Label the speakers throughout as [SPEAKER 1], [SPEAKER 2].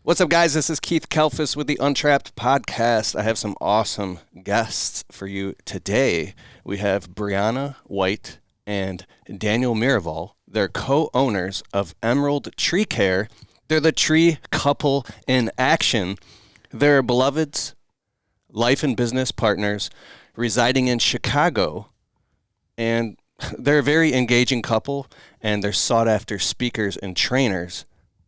[SPEAKER 1] What's up, guys? This is Keith Kelfis with the Untrapped Podcast. I have some awesome guests for you today. We have Brianna White and Daniel Miraval. They're co-owners of Emerald Tree Care. They're the tree couple in action. They're beloveds, life and business partners residing in Chicago. And they're a very engaging couple, and they're sought-after speakers and trainers.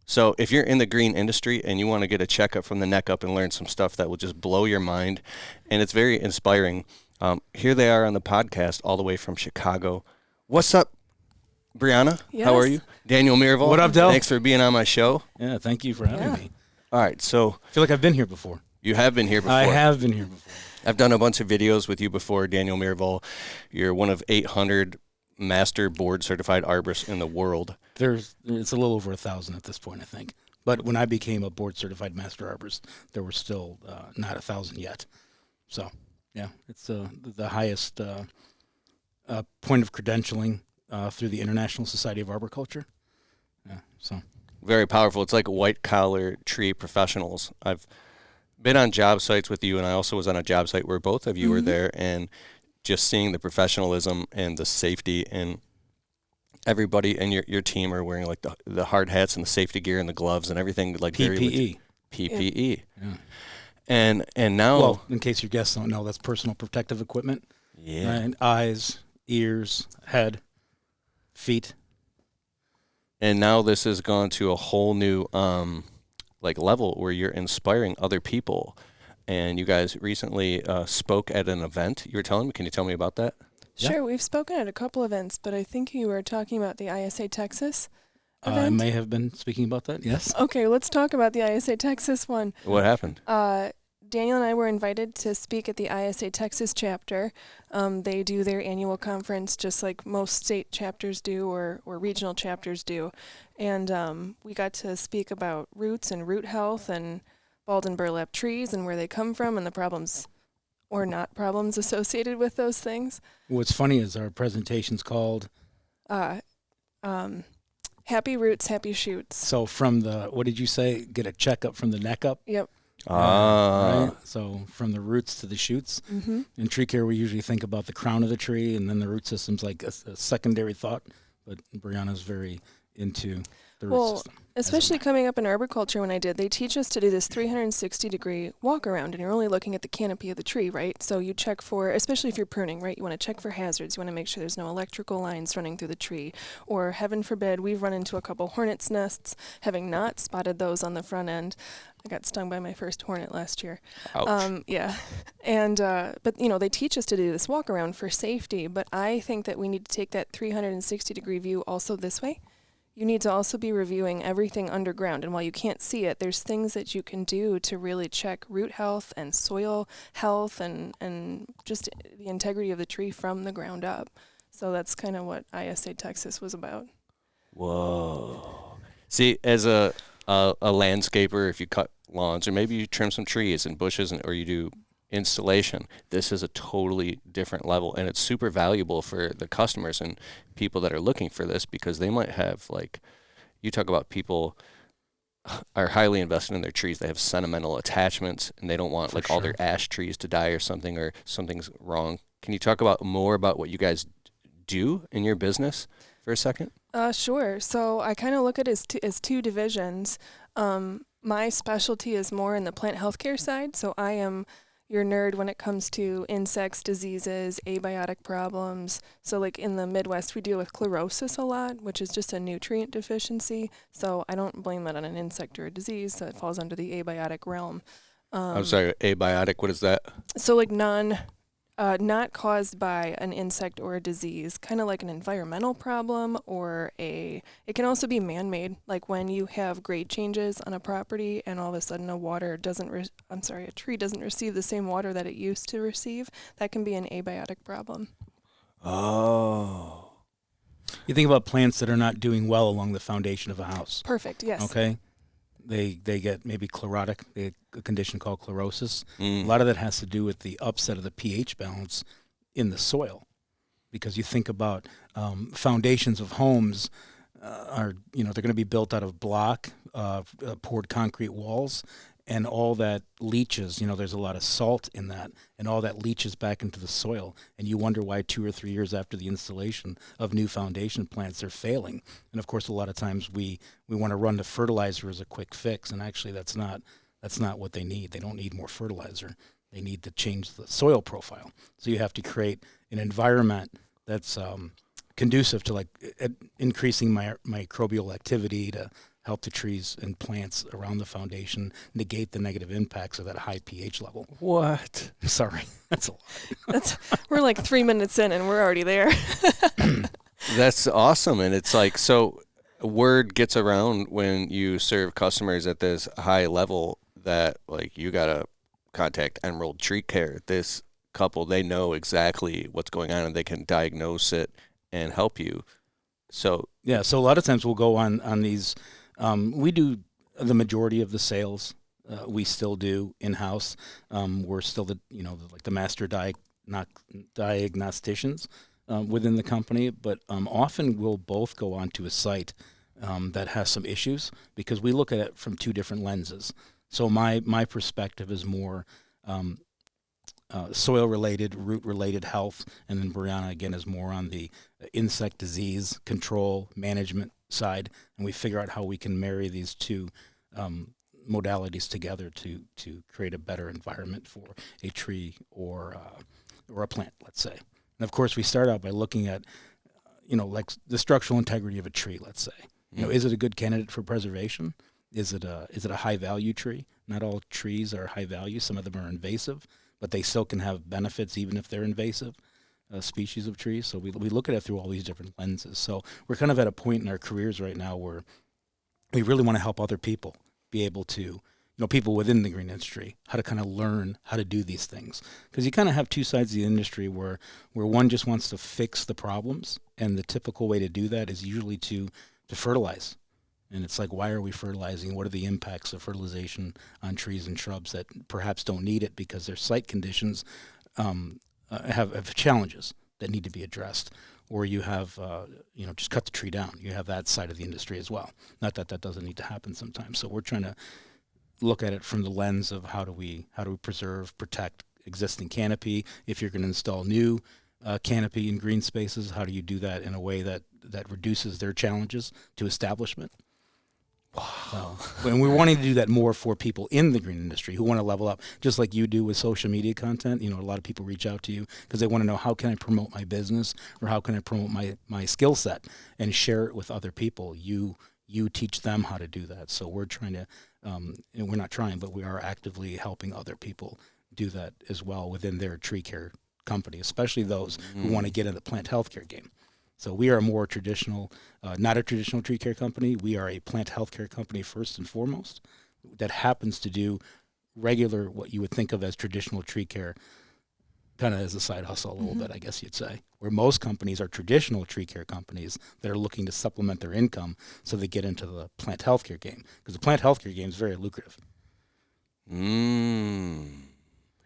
[SPEAKER 1] So if you're in the green industry and you want to get a checkup from the neck up and learn some stuff that will just blow your mind, and it's very inspiring, here they are on the podcast all the way from Chicago. What's up, Brianna?
[SPEAKER 2] Yes.
[SPEAKER 1] How are you? Daniel Miraval.
[SPEAKER 3] What up, Del?
[SPEAKER 1] Thanks for being on my show.
[SPEAKER 3] Yeah, thank you for having me.
[SPEAKER 1] All right, so
[SPEAKER 3] I feel like I've been here before.
[SPEAKER 1] you have been here before.
[SPEAKER 3] I have been here before.
[SPEAKER 1] I've done a bunch of videos with you before, Daniel Miraval. You're one of 800 master board certified arborists in the world.
[SPEAKER 3] It's a little over 1,000 at this point, I think. But when I became a board certified master arborist, there were still not 1,000 yet. So, yeah, it's the highest point of credentialing through the International Society of Arboriculture. Yeah, so
[SPEAKER 1] Very powerful. It's like white collar tree professionals. I've been on job sites with you, and I also was on a job site where both of you were there, and just seeing the professionalism and the safety, and everybody and your team are wearing like the hard hats and the safety gear and the gloves and everything, like
[SPEAKER 3] PPE.
[SPEAKER 1] PPE.
[SPEAKER 3] Yeah.
[SPEAKER 1] And now,
[SPEAKER 3] Well, in case your guests don't know, that's personal protective equipment.
[SPEAKER 1] yeah.
[SPEAKER 3] Right? Eyes, ears, head, feet.
[SPEAKER 1] And now this has gone to a whole new like level where you're inspiring other people. And you guys recently spoke at an event. You were telling me. Can you tell me about that?
[SPEAKER 2] Sure,
[SPEAKER 3] Yeah.
[SPEAKER 2] we've spoken at a couple events, but I think you were talking about the ISA Texas
[SPEAKER 3] I
[SPEAKER 2] event.
[SPEAKER 3] may have been speaking about that, yes.
[SPEAKER 2] Okay, let's talk about the ISA Texas one.
[SPEAKER 1] What happened?
[SPEAKER 2] Daniel and I were invited to speak at the ISA Texas chapter. They do their annual conference just like most state chapters do or regional chapters do. And we got to speak about roots and root health and bald and burlap trees and where they come from and the problems or not problems associated with those things.
[SPEAKER 3] What's funny is our presentation's called,
[SPEAKER 2] Happy Roots, Happy Shoots.
[SPEAKER 3] so from the, what did you say, get a checkup from the neck up?
[SPEAKER 2] Yep.
[SPEAKER 3] Right? So from the roots to the shoots.
[SPEAKER 2] Mm-hmm.
[SPEAKER 3] In tree care, we usually think about the crown of the tree, and then the root system's like a secondary thought, but Brianna's very into the root system.
[SPEAKER 2] Especially coming up in arboriculture when I did, they teach us to do this 360-degree walk around, and you're only looking at the canopy of the tree, right? So you check for, especially if you're pruning, right? You want to check for hazards. You want to make sure there's no electrical lines running through the tree. Or heaven forbid, we've run into a couple hornets' nests, having not spotted those on the front end. I got stung by my first hornet last year.
[SPEAKER 1] Ouch.
[SPEAKER 2] Yeah. And, but, you know, they teach us to do this walk around for safety, but I think that we need to take that 360-degree view also this way. You need to also be reviewing everything underground. And while you can't see it, there's things that you can do to really check root health and soil health and just the integrity of the tree from the ground up. So that's kind of what ISA Texas was about.
[SPEAKER 1] Whoa. See, as a landscaper, if you cut lawns or maybe you trim some trees and bushes or you do installation, this is a totally different level, and it's super valuable for the customers and people that are looking for this, because they might have, like, you talk about people are highly invested in their trees. They have sentimental attachments, and they don't want
[SPEAKER 3] For
[SPEAKER 1] like all
[SPEAKER 3] sure.
[SPEAKER 1] their ash trees to die or something's wrong. Can you talk about more about what you guys do in your business for a second?
[SPEAKER 2] Sure. So I kind of look at it as two divisions. My specialty is more in the plant healthcare side. So I am your nerd when it comes to insects, diseases, abiotic problems. So like in the Midwest, we deal with chlorosis a lot, which is just a nutrient deficiency. So I don't blame that on an insect or a disease. So it falls under the abiotic realm.
[SPEAKER 1] I'm sorry, abiotic, what is that?
[SPEAKER 2] So like not caused by an insect or a disease, kind of like an environmental problem, or it can also be man-made, like when you have grade changes on a property and all of a sudden a tree doesn't receive the same water that it used to receive. That can be an abiotic problem.
[SPEAKER 1] Oh.
[SPEAKER 3] You think about plants that are not doing well along the foundation of a house.
[SPEAKER 2] Perfect, yes.
[SPEAKER 3] Okay? They get maybe chlorotic, a condition called chlorosis.
[SPEAKER 1] Mm.
[SPEAKER 3] A lot of that has to do with the upset of the pH balance in the soil. Because you think about foundations of homes, are, they're going to be built out of block, poured concrete walls, and all that leaches, there's a lot of salt in that, and all that leaches back into the soil. And you wonder why 2 or 3 years after the installation of new foundation plants, they're failing. And of course, a lot of times we want to run to fertilizer as a quick fix, and actually that's not what they need. They don't need more fertilizer. They need to change the soil profile. So you have to create an environment that's conducive to increasing microbial activity to help the trees and plants around the foundation negate the negative impacts of that high pH level.
[SPEAKER 1] What?
[SPEAKER 3] Sorry, that's a lot.
[SPEAKER 2] We're like 3 minutes in and we're already there.
[SPEAKER 1] That's awesome. And it's like, so word gets around when you serve customers at this high level that you got to contact Emerald Tree Care. This couple, they know exactly what's going on and they can diagnose it and help you. So
[SPEAKER 3] yeah, so a lot of times we'll go on these. We do the majority of the sales. We still do in-house. We're still the master diagnosticians within the company, but often we'll both go onto a site that has some issues because we look at it from two different lenses. So my perspective is more soil-related, root-related health, and then Brianna, again, is more on the insect disease control management side, and we figure out how we can marry these two modalities together to create a better environment for a tree or a plant, let's say. And of course, we start out by looking at, the structural integrity of a tree, let's say. Is it a good candidate for preservation? Is it a high-value tree? Not all trees are high value. Some of them are invasive, but they still can have benefits even if they're invasive species of trees. So we look at it through all these different lenses. So we're kind of at a point in our careers right now where we really want to help other people be able to, people within the green industry, how to kind of learn how to do these things. Because you kind of have two sides of the industry where one just wants to fix the problems, and the typical way to do that is usually to fertilize. And it's like, why are we fertilizing? What are the impacts of fertilization on trees and shrubs that perhaps don't need it because their site conditions have challenges that need to be addressed? Or you have, just cut the tree down. You have that side of the industry as well. Not that doesn't need to happen sometimes. So we're trying to look at it from the lens of how do we preserve, protect existing canopy. If you're going to install new canopy in green spaces, how do you do that in a way that reduces their challenges to establishment? Wow. And we're wanting to do that more for people in the green industry who want to level up, just like you do with social media content. A lot of people reach out to you because they want to know, how can I promote my business, or how can I promote my skill set and share it with other people? You teach them how to do that. So we're trying to, and we're not trying, but we are actively helping other people do that as well within their tree care company, especially those who want to get in the plant healthcare game. So we are a more traditional, not a traditional tree care company. We are a plant healthcare company first and foremost that happens to do regular, what you would think of as traditional tree care, kind of as a side hustle a little bit, I guess you'd say, where most companies are traditional tree care companies that are looking to supplement their income so they get into the plant healthcare game, because the plant healthcare game is very lucrative.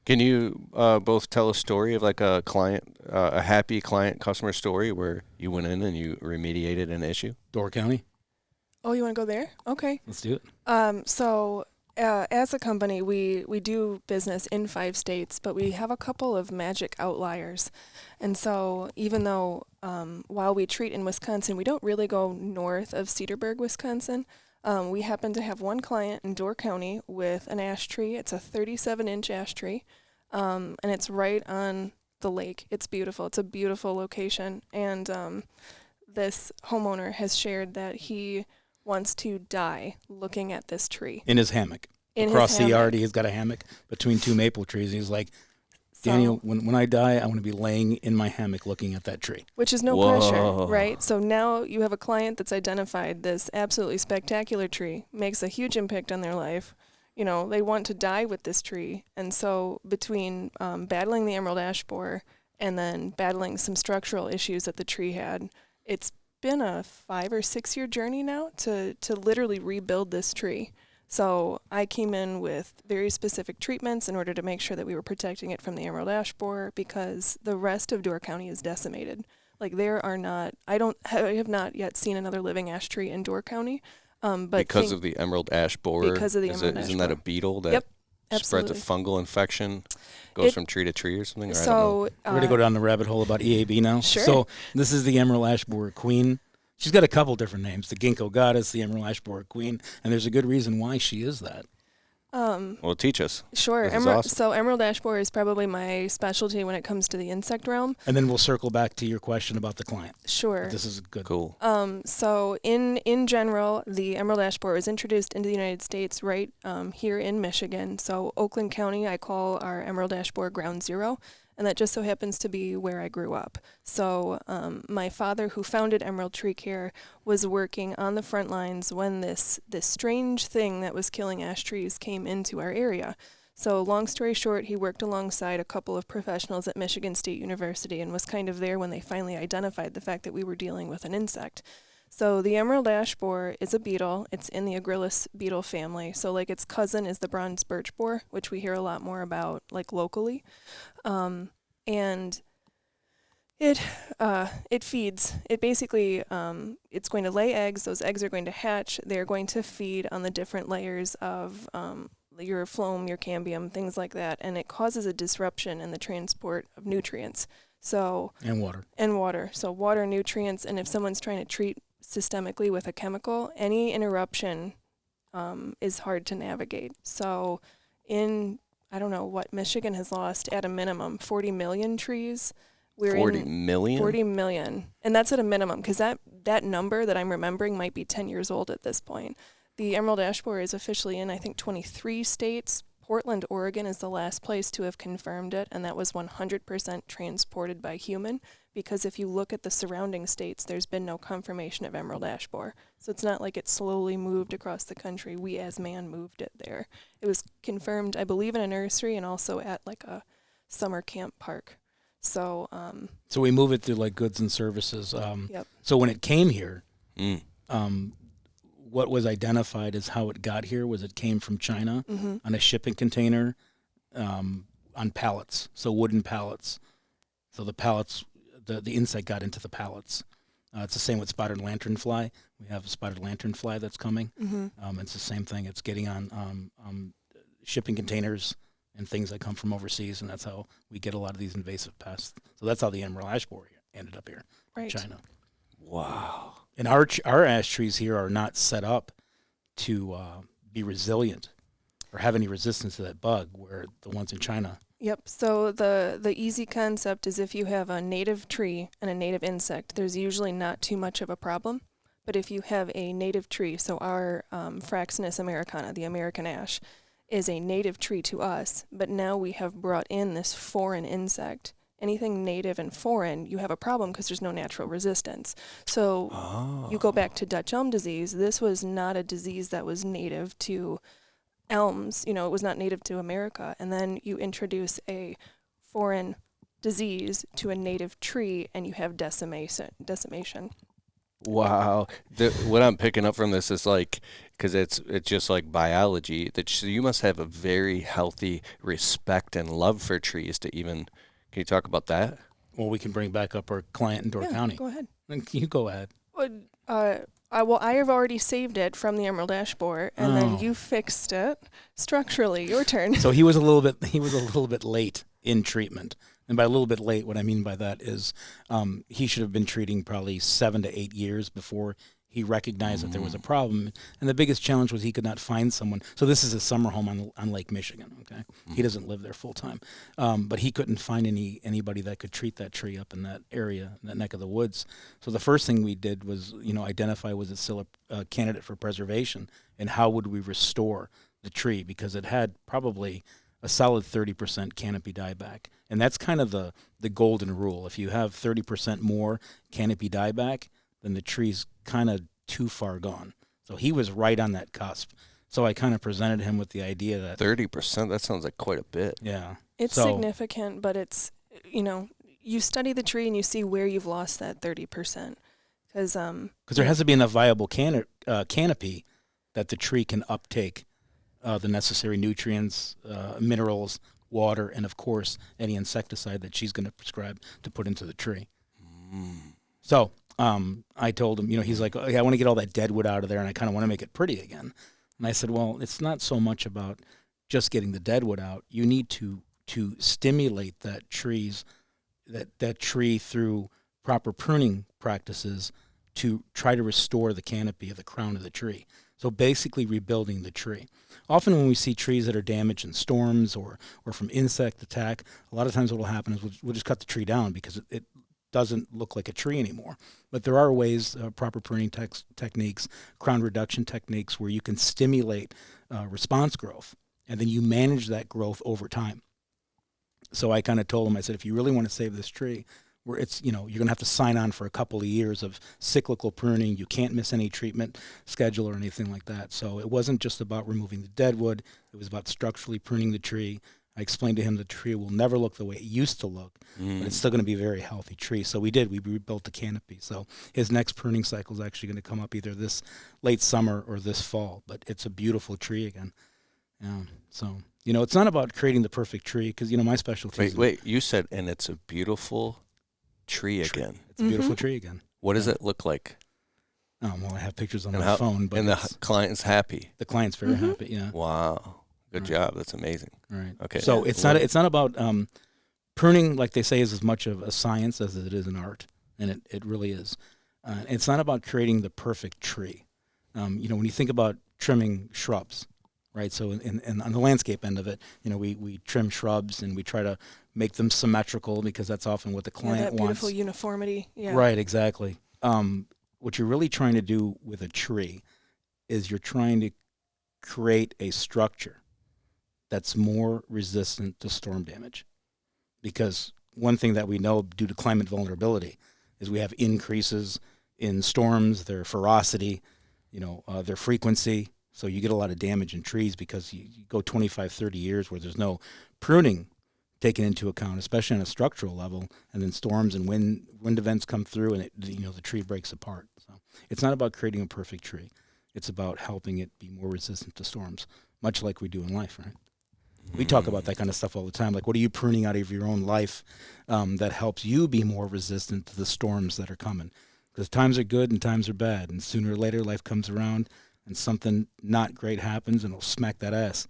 [SPEAKER 1] Can you both tell a story of like a client, a happy client customer story where you went in and you remediated an issue?
[SPEAKER 3] Door County.
[SPEAKER 2] Oh, you want to go there? Okay.
[SPEAKER 3] Let's do it.
[SPEAKER 2] So as a company, we do business in 5 states, but we have a couple of magic outliers. And so even though while we treat in Wisconsin, we don't really go north of Cedarburg, Wisconsin. We happen to have one client in Door County with an ash tree. It's a 37-inch ash tree, and it's right on the lake. It's beautiful. It's a beautiful location. And this homeowner has shared that he wants to die looking at this tree.
[SPEAKER 3] In his hammock. Across the yard, he's got a hammock between 2 maple trees. He's like, Daniel, when I die, I want to be laying in my hammock looking at that tree.
[SPEAKER 2] Which is no pressure, right? So now you have a client that's identified this absolutely spectacular tree, makes a huge impact on their life. They want to die with this tree. And so between battling the emerald ash borer and then battling some structural issues that the tree had, it's been a 5 or 6 year journey now to literally rebuild this tree. So I came in with very specific treatments in order to make sure that we were protecting it from the emerald ash borer, because the rest of Door County is decimated Like there are not, I have not yet seen another living ash tree in Door County. But
[SPEAKER 1] because of the emerald ash borer?
[SPEAKER 2] Because of the emerald ash
[SPEAKER 1] Isn't that a
[SPEAKER 2] borer.
[SPEAKER 1] beetle that
[SPEAKER 2] Yep,
[SPEAKER 1] spreads a
[SPEAKER 2] absolutely.
[SPEAKER 1] fungal infection, goes from tree to tree or something? Or I don't know.
[SPEAKER 2] So
[SPEAKER 3] We're going to go down the rabbit hole about EAB now.
[SPEAKER 2] Sure.
[SPEAKER 3] So this is the emerald ash borer queen. She's got a couple different names, the ginkgo goddess, the emerald ash borer queen, and there's a good reason why she is that.
[SPEAKER 1] Well, teach us.
[SPEAKER 2] Sure.
[SPEAKER 1] This is awesome.
[SPEAKER 2] So emerald ash borer is probably my specialty when it comes to the insect realm.
[SPEAKER 3] And then we'll circle back to your question about the client.
[SPEAKER 2] Sure.
[SPEAKER 3] But this is good.
[SPEAKER 1] Cool.
[SPEAKER 2] So in general, the emerald ash borer was introduced into the United States right here in Michigan. So Oakland County, I call our emerald ash borer ground zero, and that just so happens to be where I grew up. So my father, who founded Emerald Tree Care, was working on the front lines when this strange thing that was killing ash trees came into our area. So long story short, he worked alongside a couple of professionals at Michigan State University and was kind of there when they finally identified the fact that we were dealing with an insect. So the emerald ash borer is a beetle. It's in the Agrillus beetle family. So like its cousin is the bronze birch borer, which we hear a lot more about like locally. And it feeds. It basically, it's going to lay eggs. Those eggs are going to hatch. They're going to feed on the different layers of your phloem, your cambium, things like that. And it causes a disruption in the transport of nutrients. So
[SPEAKER 3] And water.
[SPEAKER 2] So water, nutrients, and if someone's trying to treat systemically with a chemical, any interruption is hard to navigate. So I don't know what Michigan has lost at a minimum 40 million trees.
[SPEAKER 1] 40 million?
[SPEAKER 2] 40 million. And that's at a minimum, because that number that I'm remembering might be 10 years old at this point. The emerald ash borer is officially in, I think, 23 states. Portland, Oregon is the last place to have confirmed it, and that was 100% transported by human, because if you look at the surrounding states, there's been no confirmation of emerald ash borer. So it's not like it slowly moved across the country. We as man moved it there. It was confirmed, I believe, in a nursery and also at like a summer camp park. So
[SPEAKER 3] we move it through like goods and services.
[SPEAKER 2] Yep.
[SPEAKER 3] So when it came here, what was identified as how it got here was it came from China on a shipping container on pallets, so wooden pallets. So the pallets, the insect got into the pallets. It's the same with spotted lanternfly. We have a spotted lanternfly that's coming. It's the same thing. It's getting on shipping containers and things that come from overseas, and that's how we get a lot of these invasive pests. So that's how the emerald ash borer ended up here,
[SPEAKER 2] right.
[SPEAKER 3] China.
[SPEAKER 1] Wow.
[SPEAKER 3] And our ash trees here are not set up to be resilient or have any resistance to that bug, where the ones in China.
[SPEAKER 2] Yep. So the easy concept is if you have a native tree and a native insect, there's usually not too much of a problem. But if you have a native tree, so our Fraxinus americana, the American ash, is a native tree to us, but now we have brought in this foreign insect. Anything native and foreign, you have a problem because there's no natural resistance. So you go back to Dutch elm disease. This was not a disease that was native to elms. It was not native to America. And then you introduce a foreign disease to a native tree, and you have decimation.
[SPEAKER 1] Wow. What I'm picking up from this is like, because it's just like biology, that you must have a very healthy respect and love for trees to even. Can you talk about that?
[SPEAKER 3] Well, we can bring back up our client in Door County.
[SPEAKER 2] Go ahead.
[SPEAKER 3] You go ahead.
[SPEAKER 2] I have already saved it from the emerald ash borer, and then you fixed it structurally. Your turn.
[SPEAKER 3] So he was a little bit late in treatment. And by a little bit late, what I mean by that is he should have been treating probably 7 to 8 years before he recognized that there was a problem. And the biggest challenge was he could not find someone. So this is a summer home on Lake Michigan, okay? He doesn't live there full time. But he couldn't find anybody that could treat that tree up in that area, that neck of the woods. So the first thing we did was, identify was it still a candidate for preservation, and how would we restore the tree, because it had probably a solid 30% canopy dieback. And that's kind of the golden rule. If you have 30% more canopy dieback, then the tree's kind of too far gone. So he was right on that cusp. So I kind of presented him with the idea that
[SPEAKER 1] 30%, that sounds like quite a bit.
[SPEAKER 3] Yeah.
[SPEAKER 2] It's significant, but it's, you study the tree and you see where you've lost that 30%. Because
[SPEAKER 3] there has to be enough viable canopy that the tree can uptake the necessary nutrients, minerals, water, and of course any insecticide that she's going to prescribe to put into the tree. So I told him, he's like, I want to get all that dead wood out of there, and I kind of want to make it pretty again. And I said, well, it's not so much about just getting the dead wood out. You need to stimulate that tree through proper pruning practices to try to restore the canopy of the crown of the tree. So basically rebuilding the tree. Often when we see trees that are damaged in storms or from insect attack, a lot of times what will happen is we'll just cut the tree down because it doesn't look like a tree anymore. But there are ways, proper pruning techniques, crown reduction techniques, where you can stimulate response growth, and then you manage that growth over time. So I kind of told him, I said, if you really want to save this tree, where it's, you're going to have to sign on for a couple of years of cyclical pruning. You can't miss any treatment schedule or anything like that. So it wasn't just about removing the dead wood. It was about structurally pruning the tree. I explained to him the tree will never look the way it used to look, but it's still going to be a very healthy tree. So we rebuilt the canopy. So his next pruning cycle is actually going to come up either this late summer or this fall, but it's a beautiful tree again. So, it's not about creating the perfect tree because, my specialty is...
[SPEAKER 1] Wait, you said, and it's a beautiful tree again.
[SPEAKER 3] It's a beautiful tree again.
[SPEAKER 1] What does it look like?
[SPEAKER 3] Oh, well, I have pictures on my phone. But
[SPEAKER 1] and the client's happy?
[SPEAKER 3] The client's very happy, yeah.
[SPEAKER 1] Wow. Good job. That's amazing.
[SPEAKER 3] Right.
[SPEAKER 1] Okay.
[SPEAKER 3] So it's not about pruning, like they say, is as much of a science as it is an art, and it really is. It's not about creating the perfect tree. When you think about trimming shrubs, right? So on the landscape end of it, we trim shrubs and we try to make them symmetrical because that's often what the client
[SPEAKER 2] that beautiful
[SPEAKER 3] wants.
[SPEAKER 2] Uniformity. Yeah.
[SPEAKER 3] Right. Exactly. What you're really trying to do with a tree is you're trying to create a structure that's more resistant to storm damage. Because one thing that we know due to climate vulnerability is we have increases in storms, their ferocity, their frequency. So you get a lot of damage in trees because you go 25, 30 years where there's no pruning taken into account, especially on a structural level, and then storms and wind events come through and the tree breaks apart. So it's not about creating a perfect tree. It's about helping it be more resistant to storms, much like we do in life, right? We talk about that kind of stuff all the time. Like, what are you pruning out of your own life that helps you be more resistant to the storms that are coming? Because times are good and times are bad. And sooner or later, life comes around and something not great happens and it'll smack that ass.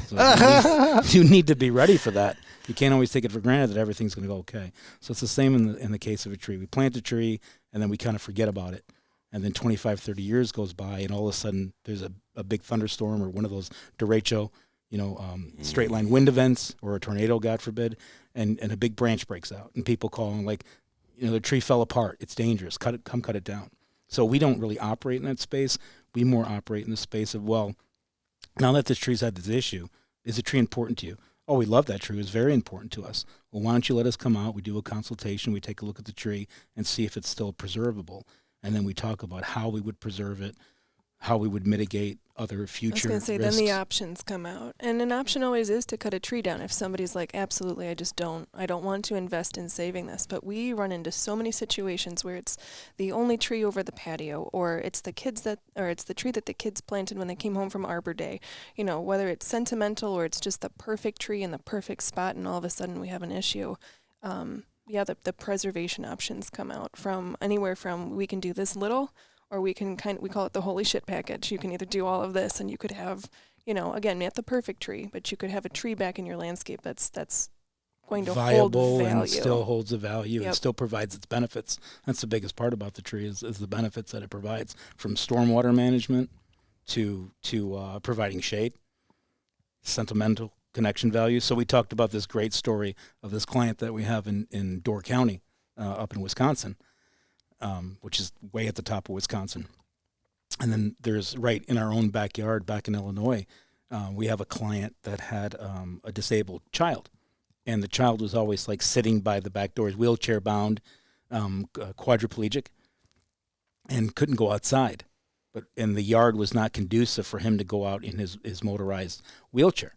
[SPEAKER 3] So you need to be ready for that. You can't always take it for granted that everything's going to go okay. So it's the same in the case of a tree. We plant a tree and then we kind of forget about it. And then 25, 30 years goes by and all of a sudden there's a big thunderstorm or one of those derecho, straight line wind events or a tornado, God forbid, and a big branch breaks out and people call and like, the tree fell apart. It's dangerous. Come cut it down. So we don't really operate in that space. We more operate in the space of, well, now that this tree's had this issue, is the tree important to you? Oh, we love that tree. It's very important to us. Well, why don't you let us come out? We do a consultation. We take a look at the tree and see if it's still preservable. And then we talk about how we would preserve it, how we would mitigate other future risks.
[SPEAKER 2] I was going to say, then the options come out. And an option always is to cut a tree down. If somebody's like, absolutely, I don't want to invest in saving this. But we run into so many situations where it's the only tree over the patio, or it's the tree that the kids planted when they came home from Arbor Day. Whether it's sentimental or it's just the perfect tree in the perfect spot, and all of a sudden we have an issue. The preservation options come out from anywhere from we can do this little, or we can we call it the holy shit package. You can either do all of this and you could have, again, not the perfect tree, but you could have a tree back in your landscape that's going to
[SPEAKER 3] viable
[SPEAKER 2] hold value.
[SPEAKER 3] And still holds a value
[SPEAKER 2] Yep.
[SPEAKER 3] and still provides its benefits. That's the biggest part about the tree is the benefits that it provides, from stormwater management to providing shade, sentimental connection value. So we talked about this great story of this client that we have in Door County up in Wisconsin, which is way at the top of Wisconsin. And then there's right in our own backyard back in Illinois, we have a client that had a disabled child. And the child was always like sitting by the back doors, wheelchair bound, quadriplegic, and couldn't go outside. And the yard was not conducive for him to go out in his motorized wheelchair.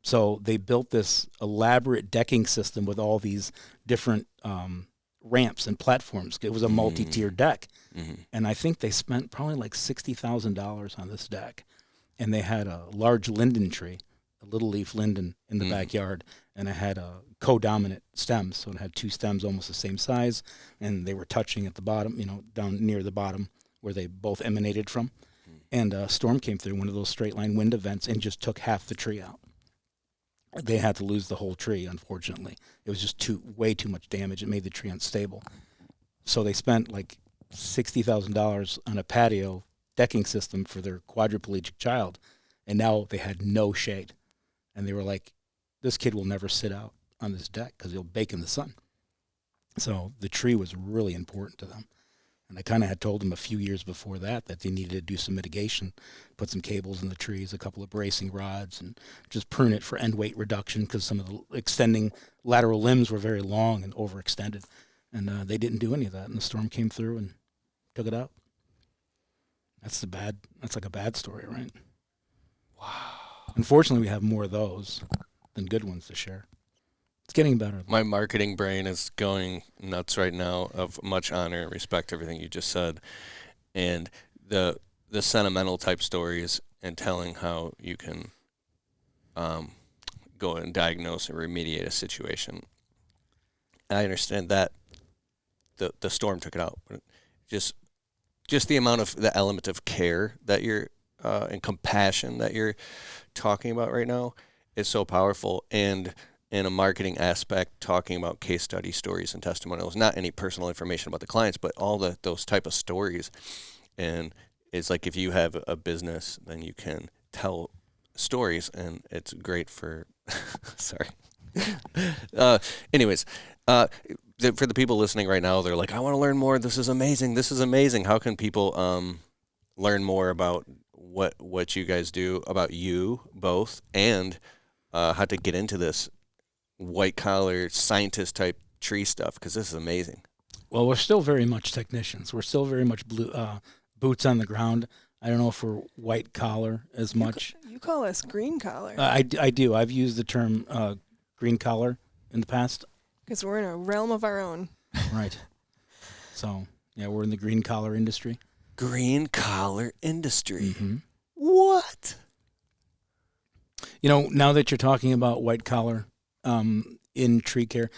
[SPEAKER 3] So they built this elaborate decking system with all these different ramps and platforms. It was a multi-tiered deck. Mm-hmm. And I think they spent probably like $60,000 on this deck. And they had a large linden tree, little leaf linden in the backyard, and I had a codominant stems, so it had two stems almost the same size, and they were touching at the bottom, down near the bottom where they both emanated from. And a storm came through, one of those straight line wind events, and just took half the tree out. They had to lose the whole tree, unfortunately. It was just way too much damage. It made the tree unstable. So they spent like $60,000 on a patio decking system for their quadriplegic child, and now they had no shade. And they were like, this kid will never sit out on this deck because he'll bake in the sun. So the tree was really important to them. And I kind of had told them a few years before that they needed to do some mitigation, put some cables in the trees, a couple of bracing rods, and just prune it for end weight reduction because some of the extending lateral limbs were very long and overextended. And they didn't do any of that, and the storm came through and took it out. That's like a bad story, right? Wow. Unfortunately, we have more of those than good ones to share. It's getting better.
[SPEAKER 1] My marketing brain is going nuts right now of much honor and respect to everything you just said. And the sentimental type stories and telling how you can go and diagnose and remediate a situation. I understand that the storm took it out. But just the amount of the element of care that you're and compassion that you're talking about right now is so powerful. And in a marketing aspect, talking about case study stories and testimonials, not any personal information about the clients, but all those type of stories. And it's like if you have a business, then you can tell stories, and it's great for sorry. Anyways, for the people listening right now, they're like, I want to learn more. This is amazing. This is amazing. How can people learn more about what you guys do, about you both, and how to get into this white collar scientist type tree stuff, because this is amazing?
[SPEAKER 3] Well, we're still very much technicians. We're still very much boots on the ground. I don't know if we're white collar as much.
[SPEAKER 2] You call us green collar.
[SPEAKER 3] I do. I've used the term green collar in the past.
[SPEAKER 2] Because we're in a realm of our own.
[SPEAKER 3] Right. So, yeah, we're in the green collar industry.
[SPEAKER 1] Green collar industry.
[SPEAKER 3] Mm-hmm.
[SPEAKER 1] What?
[SPEAKER 3] Now that you're talking about white collar in tree care,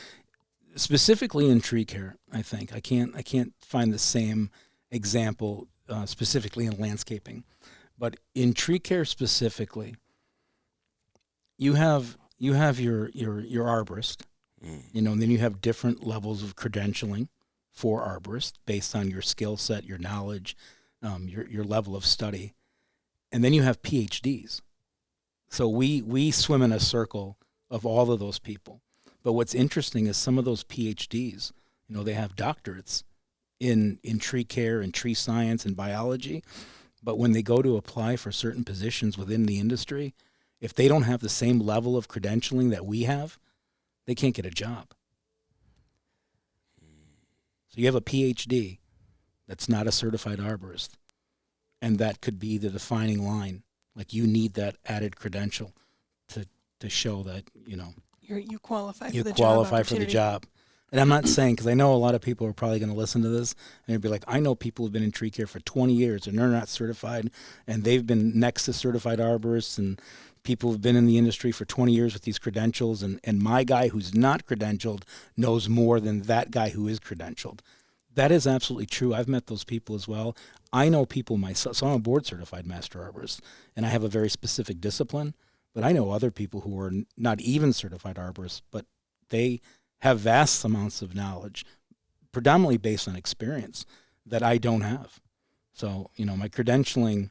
[SPEAKER 3] specifically in tree care, I think I can't find the same example specifically in landscaping, but in tree care specifically, you have your arborist, and then you have different levels of credentialing for arborists based on your skill set, your knowledge, your level of study, and then you have PhDs. So we swim in a circle of all of those people. But what's interesting is some of those PhDs, they have doctorates in tree care and tree science and biology. But when they go to apply for certain positions within the industry, if they don't have the same level of credentialing that we have, they can't get a job. So you have a PhD that's not a certified arborist, and that could be the defining line. Like, you need that added credential to show that,
[SPEAKER 2] you qualify for
[SPEAKER 3] you
[SPEAKER 2] the
[SPEAKER 3] qualify
[SPEAKER 2] job
[SPEAKER 3] for the job. And I'm not saying, because I know a lot of people are probably going to listen to this, and they'd be like, I know people who've been in tree care for 20 years, and they're not certified, and they've been next to certified arborists, and people who've been in the industry for 20 years with these credentials, and my guy who's not credentialed knows more than that guy who is credentialed. That is absolutely true. I've met those people as well. I know people myself, so I'm a board-certified master arborist, and I have a very specific discipline, but I know other people who are not even certified arborists, but they have vast amounts of knowledge, predominantly based on experience, that I don't have. So, my credentialing,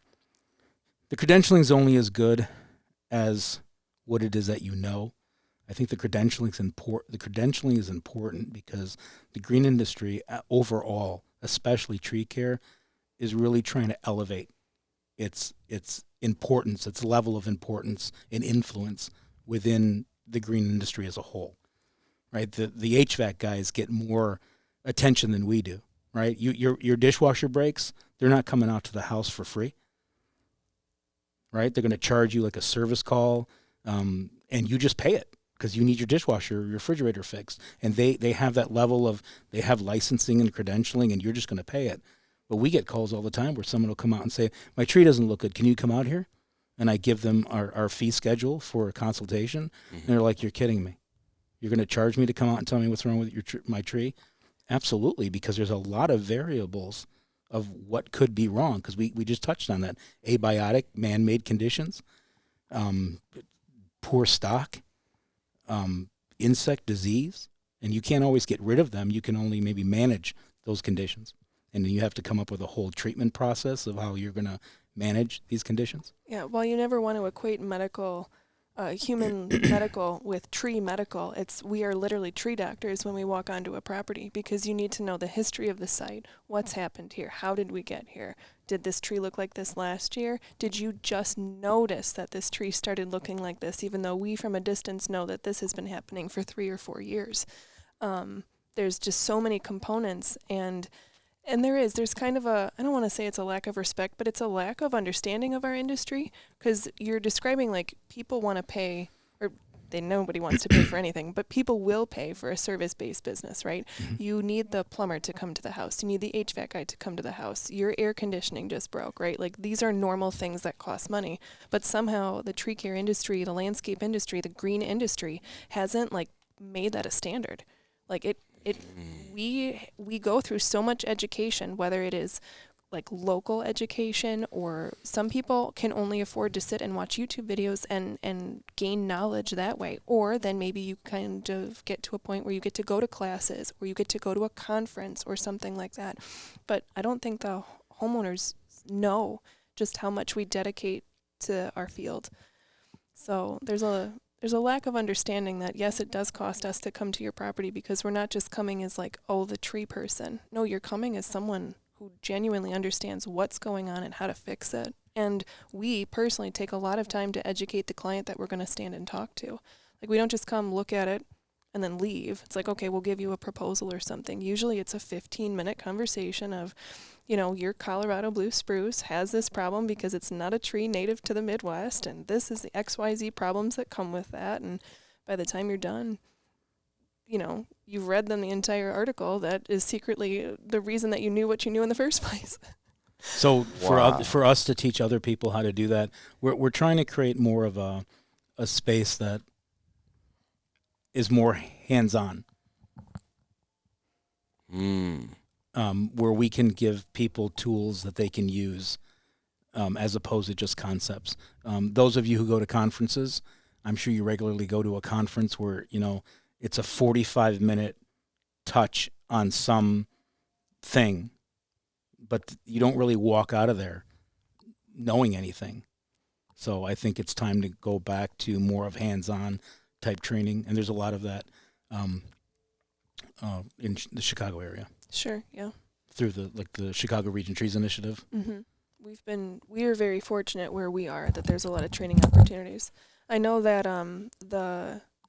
[SPEAKER 3] the credentialing is only as good as what it is that you know. I think the credentialing is important because the green industry overall, especially tree care, is really trying to elevate its importance, its level of importance and influence within the green industry as a whole. Right? The HVAC guys get more attention than we do. Right? Your dishwasher breaks, they're not coming out to the house for free. Right? They're going to charge you like a service call, and you just pay it because you need your dishwasher or your refrigerator fixed. And they have that level of, they have licensing and credentialing, and you're just going to pay it. But we get calls all the time where someone will come out and say, my tree doesn't look good. Can you come out here? and I give them our fee schedule for a consultation, and they're like, "You're kidding me. You're going to charge me to come out and tell me what's wrong with my tree?" Absolutely, because there's a lot of variables of what could be wrong, because we just touched on that. Abiotic, man-made conditions, poor stock, insect disease, and you can't always get rid of them. You can only maybe manage those conditions. And then you have to come up with a whole treatment process of how you're going to manage these conditions.
[SPEAKER 2] Yeah, while you never want to equate medical, human medical with tree medical, we are literally tree doctors when we walk onto a property, because you need to know the history of the site. What's happened here? How did we get here? Did this tree look like this last year? Did you just notice that this tree started looking like this, even though we from a distance know that this has been happening for 3 or 4 years? There's just so many components, and there's kind of I don't want to say it's a lack of respect, but it's a lack of understanding of our industry, because you're describing like people want to pay, or nobody wants to pay for anything, but people will pay for a service-based business, right? Mm-hmm. You need the plumber to come to the house. You need the HVAC guy to come to the house. Your air conditioning just broke, right? Like these are normal things that cost money, but somehow the tree care industry, the landscape industry, the green industry hasn't like made that a standard. Like we go through so much education, whether it is like local education, or some people can only afford to sit and watch YouTube videos and gain knowledge that way. Or then maybe you kind of get to a point where you get to go to classes, or you get to go to a conference or something like that. But I don't think the homeowners know just how much we dedicate to our field. So there's a lack of understanding that, yes, it does cost us to come to your property, because we're not just coming as like, oh, the tree person. No, you're coming as someone who genuinely understands what's going on and how to fix it. And we personally take a lot of time to educate the client that we're going to stand and talk to. Like, we don't just come look at it and then leave. It's like, okay, we'll give you a proposal or something. Usually it's a 15-minute conversation of, your Colorado blue spruce has this problem because it's not a tree native to the Midwest, and this is the XYZ problems that come with that. And by the time you're done, you've read them the entire article that is secretly the reason that you knew what you knew in the first place.
[SPEAKER 3] So for us to teach other people how to do that, we're trying to create more of a space that is more hands-on. Where we can give people tools that they can use, as opposed to just concepts. Those of you who go to conferences, I'm sure you regularly go to a conference where, it's a 45-minute touch on some thing, but you don't really walk out of there knowing anything. So I think it's time to go back to more of hands-on type training, and there's a lot of that in the Chicago area.
[SPEAKER 2] Sure, yeah. Through
[SPEAKER 3] the Chicago Region Trees Initiative.
[SPEAKER 2] Mm-hmm. We are very fortunate where we are that there's a lot of training opportunities. I know that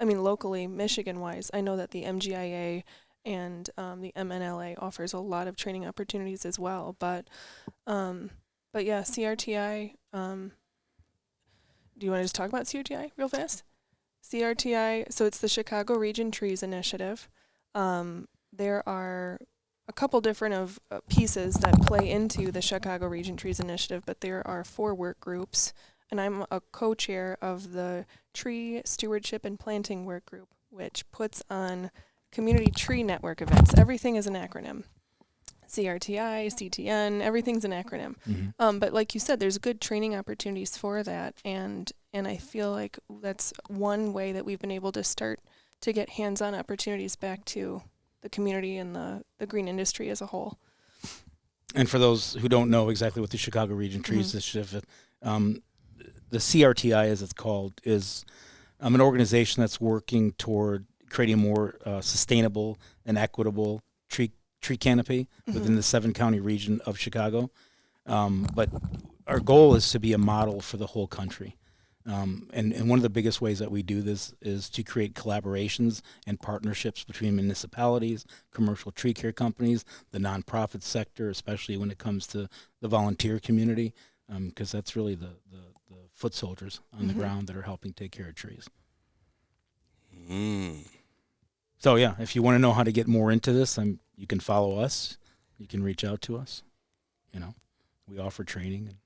[SPEAKER 2] locally, Michigan-wise, I know that the MGIA and the MNLA offers a lot of training opportunities as well. But yeah, CRTI. Do you want to just talk about CRTI real fast? CRTI. So it's the Chicago Region Trees Initiative. There are a couple different pieces that play into the Chicago Region Trees Initiative, but there are 4 work groups, and I'm a co-chair of the Tree Stewardship and Planting Work Group, which puts on community tree network events. Everything is an acronym. CRTI, CTN, everything's an acronym. Mm-hmm. But like you said, there's good training opportunities for that, and I feel like that's one way that we've been able to start to get hands-on opportunities back to the community and the green industry as a whole.
[SPEAKER 3] And for those who don't know exactly what the Chicago Region Trees Initiative, the CRTI, as it's called, is an organization that's working toward creating a more sustainable and equitable tree canopy within the 7-county region of Chicago. But our goal is to be a model for the whole country. And one of the biggest ways that we do this is to create collaborations and partnerships between municipalities, commercial tree care companies, the nonprofit sector, especially when it comes to the volunteer community, because that's really the foot soldiers on the ground that are helping take care of trees. So yeah, if you want to know how to get more into this, you can follow us. You can reach out to us. We offer training and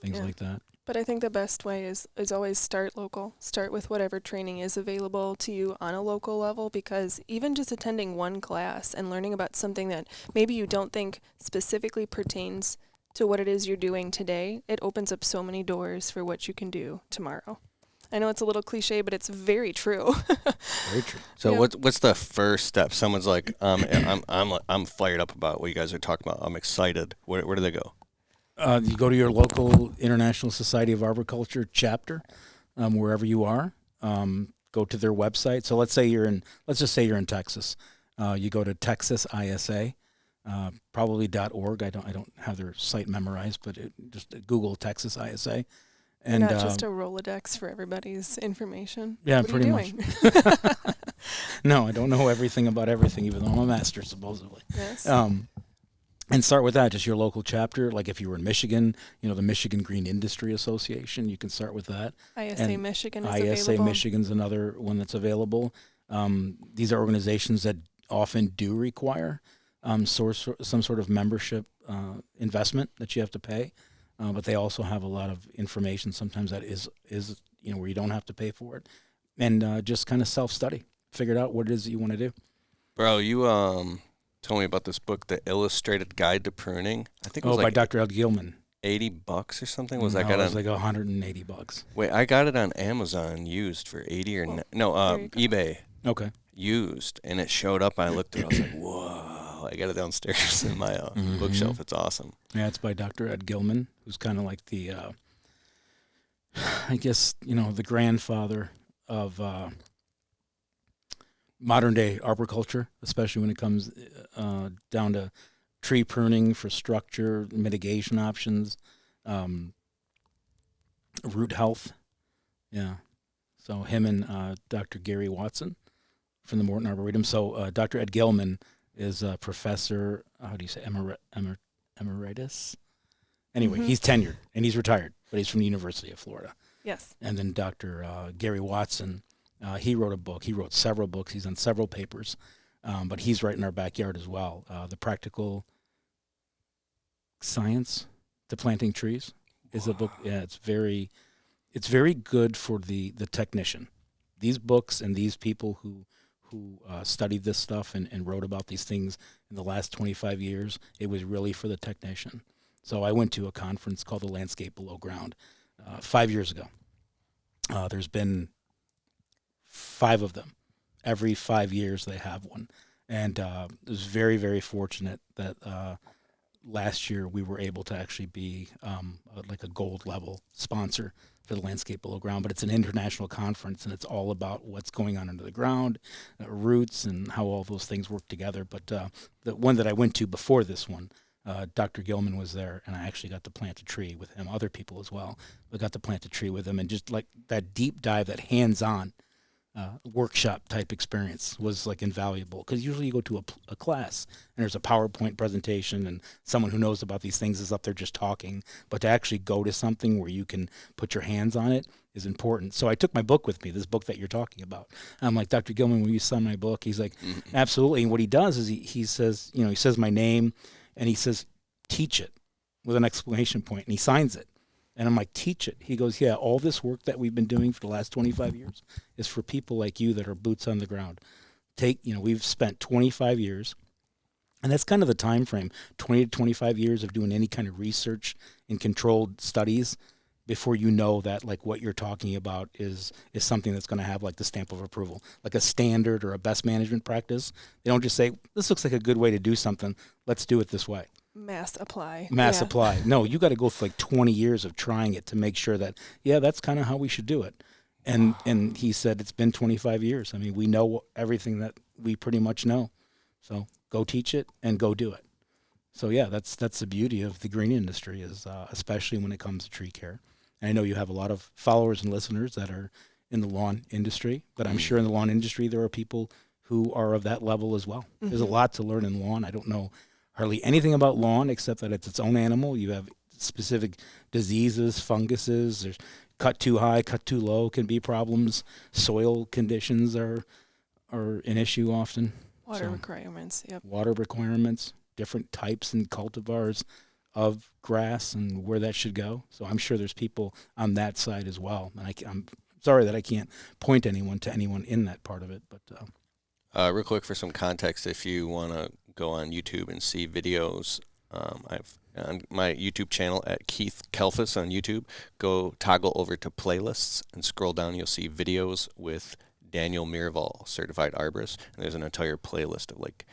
[SPEAKER 3] things like that.
[SPEAKER 2] But I think the best way is always start local. Start with whatever training is available to you on a local level, because even just attending one class and learning about something that maybe you don't think specifically pertains to what it is you're doing today, it opens up so many doors for what you can do tomorrow. I know it's a little cliche, but it's very true.
[SPEAKER 3] Very true.
[SPEAKER 1] So
[SPEAKER 2] Yeah.
[SPEAKER 1] what's the first step? Someone's like, I'm fired up about what you guys are talking about. I'm excited. Where do they go?
[SPEAKER 3] You go to your local International Society of Arboriculture chapter, wherever you are. Go to their website. So let's just say you're in Texas. You go to Texas ISA, probably .org. I don't have their site memorized, but just Google Texas ISA. And
[SPEAKER 2] Not just a Rolodex for everybody's information.
[SPEAKER 3] Yeah,
[SPEAKER 2] what
[SPEAKER 3] pretty
[SPEAKER 2] are you
[SPEAKER 3] much.
[SPEAKER 2] doing?
[SPEAKER 3] No, I don't know everything about everything, even though I'm a master, supposedly.
[SPEAKER 2] Yes.
[SPEAKER 3] And start with that, just your local chapter. Like if you were in Michigan, the Michigan Green Industry Association, you can start with that.
[SPEAKER 2] ISA Michigan is
[SPEAKER 3] ISA
[SPEAKER 2] available.
[SPEAKER 3] Michigan's another one that's available. These are organizations that often do require some sort of membership investment that you have to pay, but they also have a lot of information sometimes that is where you don't have to pay for it, and just kind of self-study, figure out what it is that you want to do.
[SPEAKER 1] Bro, you told me about this book, The Illustrated Guide to Pruning. I think it was
[SPEAKER 3] by
[SPEAKER 1] like
[SPEAKER 3] Dr. Gilman.
[SPEAKER 1] $80 or something.
[SPEAKER 3] It was like $180.
[SPEAKER 1] Wait, I got it on Amazon used for 80 or eBay
[SPEAKER 3] Okay.
[SPEAKER 1] used, and it showed up. I looked at it. I was like, whoa! I got it downstairs in my bookshelf. It's awesome.
[SPEAKER 3] Yeah, it's by Dr. Ed Gilman, who's kind of like the, I guess the grandfather of modern day arboriculture, especially when it comes down to tree pruning for structure, mitigation options, root health. Yeah. So him and Dr. Gary Watson from the Morton Arboretum. So Dr. Ed Gilman is a professor, how do you say, emeritus? Anyway, he's tenured and he's retired, but he's from the University of Florida.
[SPEAKER 2] Yes.
[SPEAKER 3] And then Dr. Gary Watson, he wrote a book. He wrote several books. He's on several papers, but he's right in our backyard as well. The Practical Science to Planting Trees is a book. Yeah, it's very good for the technician. These books and these people who studied this stuff and wrote about these things in the last 25 years, it was really for the technician. So I went to a conference called the Landscape Below Ground 5 years ago. There's been 5 of them. Every 5 years they have one. And it was very, very fortunate that last year we were able to actually be like a gold level sponsor for the Landscape Below Ground. But it's an international conference, and it's all about what's going on under the ground, roots, and how all those things work together. But the one that I went to before this one, Dr. Gilman was there, and I actually got to plant a tree with him, other people as well. We got to plant a tree with him, and just like that deep dive, that hands-on workshop type experience was like invaluable, because usually you go to a class and there's a PowerPoint presentation and someone who knows about these things is up there just talking, but to actually go to something where you can put your hands on it is important. So I took my book with me, this book that you're talking about. I'm like, Dr. Gilman, will you sign my book? He's like, absolutely. And what he does is he says, he says my name, and he says, teach it, with an exclamation point, and he signs it. And I'm like, teach it. He goes, yeah, all this work that we've been doing for the last 25 years is for people like you that are boots on the ground. We've spent 25 years, and that's kind of the time frame, 20 to 25 years of doing any kind of research and controlled studies before you know that like what you're talking about is something that's going to have like the stamp of approval, like a standard or a best management practice. They don't just say, this looks like a good way to do something, let's do it this way.
[SPEAKER 2] Mass apply.
[SPEAKER 3] No, you got to go for like 20 years of trying it to make sure that, that's kind of how we should do it. And he said, it's been 25 years. I mean, we know everything that we pretty much know. So go teach it and go do it. So that's the beauty of the green industry, is especially when it comes to tree care. And I know you have a lot of followers and listeners that are in the lawn industry, but I'm sure in the lawn industry there are people who are of that level as well. There's a lot to learn in lawn. I don't know hardly anything about lawn except that it's its own animal. You have specific diseases, funguses. There's cut too high, cut too low can be problems. Soil conditions are an issue often.
[SPEAKER 2] Water requirements. Yep.
[SPEAKER 3] Water requirements, different types and cultivars, of grass and where that should go. So I'm sure there's people on that side as well. And I'm sorry that I can't point anyone to anyone in that part of it. But
[SPEAKER 1] real quick for some context, if you want to go on YouTube and see videos, I've on my YouTube channel at Keith Kelfus on YouTube. Go toggle over to playlists and scroll down. You'll see videos with Daniel Miraval, Certified Arborist. And there's an entire playlist of like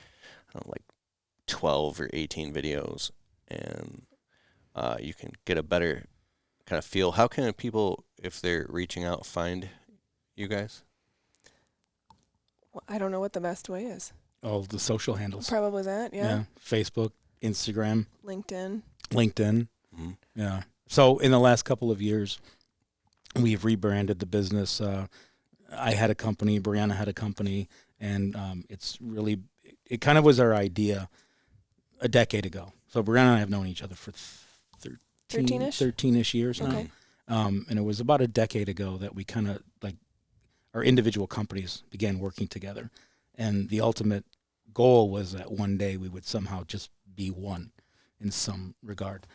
[SPEAKER 1] 12 or 18 videos, and you can get a better kind of feel. How can people, if they're reaching out, find you guys?
[SPEAKER 2] Well, I don't know what the best way is.
[SPEAKER 3] all the social handles.
[SPEAKER 2] Probably that, yeah.
[SPEAKER 3] Facebook, Instagram,
[SPEAKER 2] LinkedIn.
[SPEAKER 3] Mm-hmm. Yeah. So in the last couple of years, we've rebranded the business. I had a company, Brianna had a company, and it kind of was our idea a decade ago. So Brianna and I have known each other for 13-ish years now.
[SPEAKER 2] Okay.
[SPEAKER 3] And it was about a decade ago that we kind of, like, our individual companies began working together. And the ultimate goal was that one day we would somehow just be one in some regard.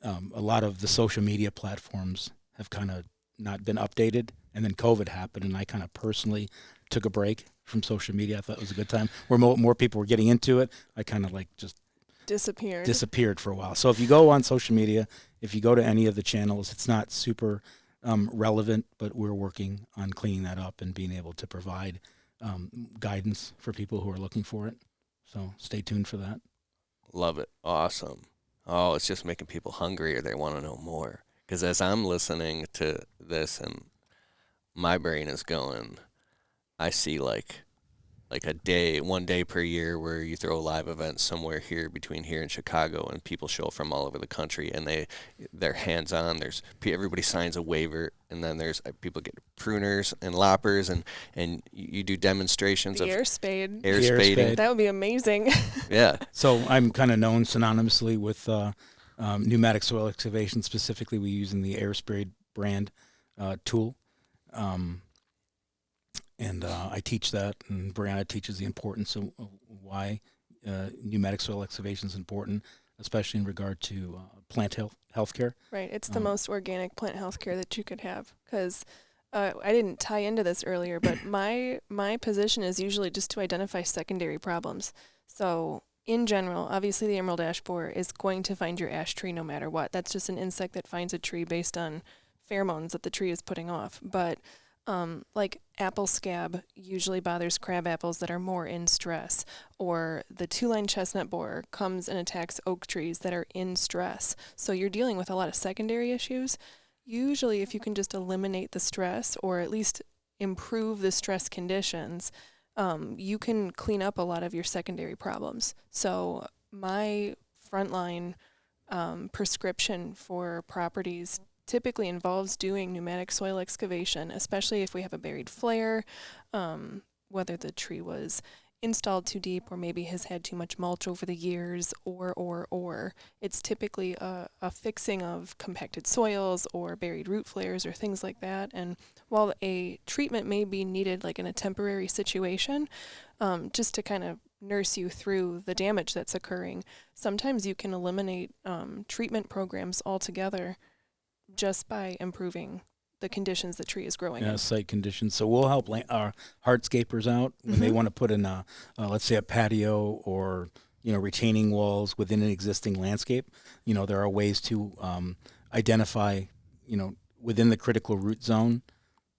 [SPEAKER 3] A lot of the social media platforms have kind of not been updated. And then COVID happened, and I kind of personally took a break from social media. I thought it was a good time where more people were getting into it. I kind of like just disappeared for a while. So if you go on social media, if you go to any of the channels, it's not super relevant, but we're working on cleaning that up and being able to provide guidance for people who are looking for it. So stay tuned for that.
[SPEAKER 1] Love it. Awesome. Oh, it's just making people hungry, or they want to know more. Because as I'm listening to this and my brain is going, I see like one day per year where you throw a live event somewhere between here and Chicago, and people show up from all over the country, and they're hands-on. Everybody signs a waiver, and then there's people get pruners and loppers, and you do demonstrations of
[SPEAKER 2] air spading.
[SPEAKER 3] Spade.
[SPEAKER 2] That would be amazing.
[SPEAKER 1] Yeah.
[SPEAKER 3] So I'm kind of known synonymously with pneumatic soil excavation. Specifically, we use in the Air Spade brand tool. And I teach that, and Brianna teaches the importance of why pneumatic soil excavation is important, especially in regard to plant health care.
[SPEAKER 2] Right. It's the most organic plant health care that you could have. Because I didn't tie into this earlier, but my position is usually just to identify secondary problems. So in general, obviously the emerald ash borer is going to find your ash tree no matter what. That's just an insect that finds a tree based on pheromones that the tree is putting off. But like apple scab usually bothers crab apples that are more in stress, or the two-line chestnut borer comes and attacks oak trees that are in stress. So you're dealing with a lot of secondary issues. Usually if you can just eliminate the stress, or at least improve the stress conditions, you can clean up a lot of your secondary problems. So my frontline prescription for properties typically involves doing pneumatic soil excavation, especially if we have a buried flare, whether the tree was installed too deep or maybe has had too much mulch over the years, or it's typically a fixing of compacted soils or buried root flares or things like that. And while a treatment may be needed like in a temporary situation, just to kind of nurse you through the damage that's occurring, sometimes you can eliminate treatment programs altogether just by improving the conditions the tree is growing in.
[SPEAKER 3] Site conditions. So we'll help our hardscapers out when they want to put in let's say a patio or, retaining walls within an existing landscape. There are ways to identify, within the critical root zone,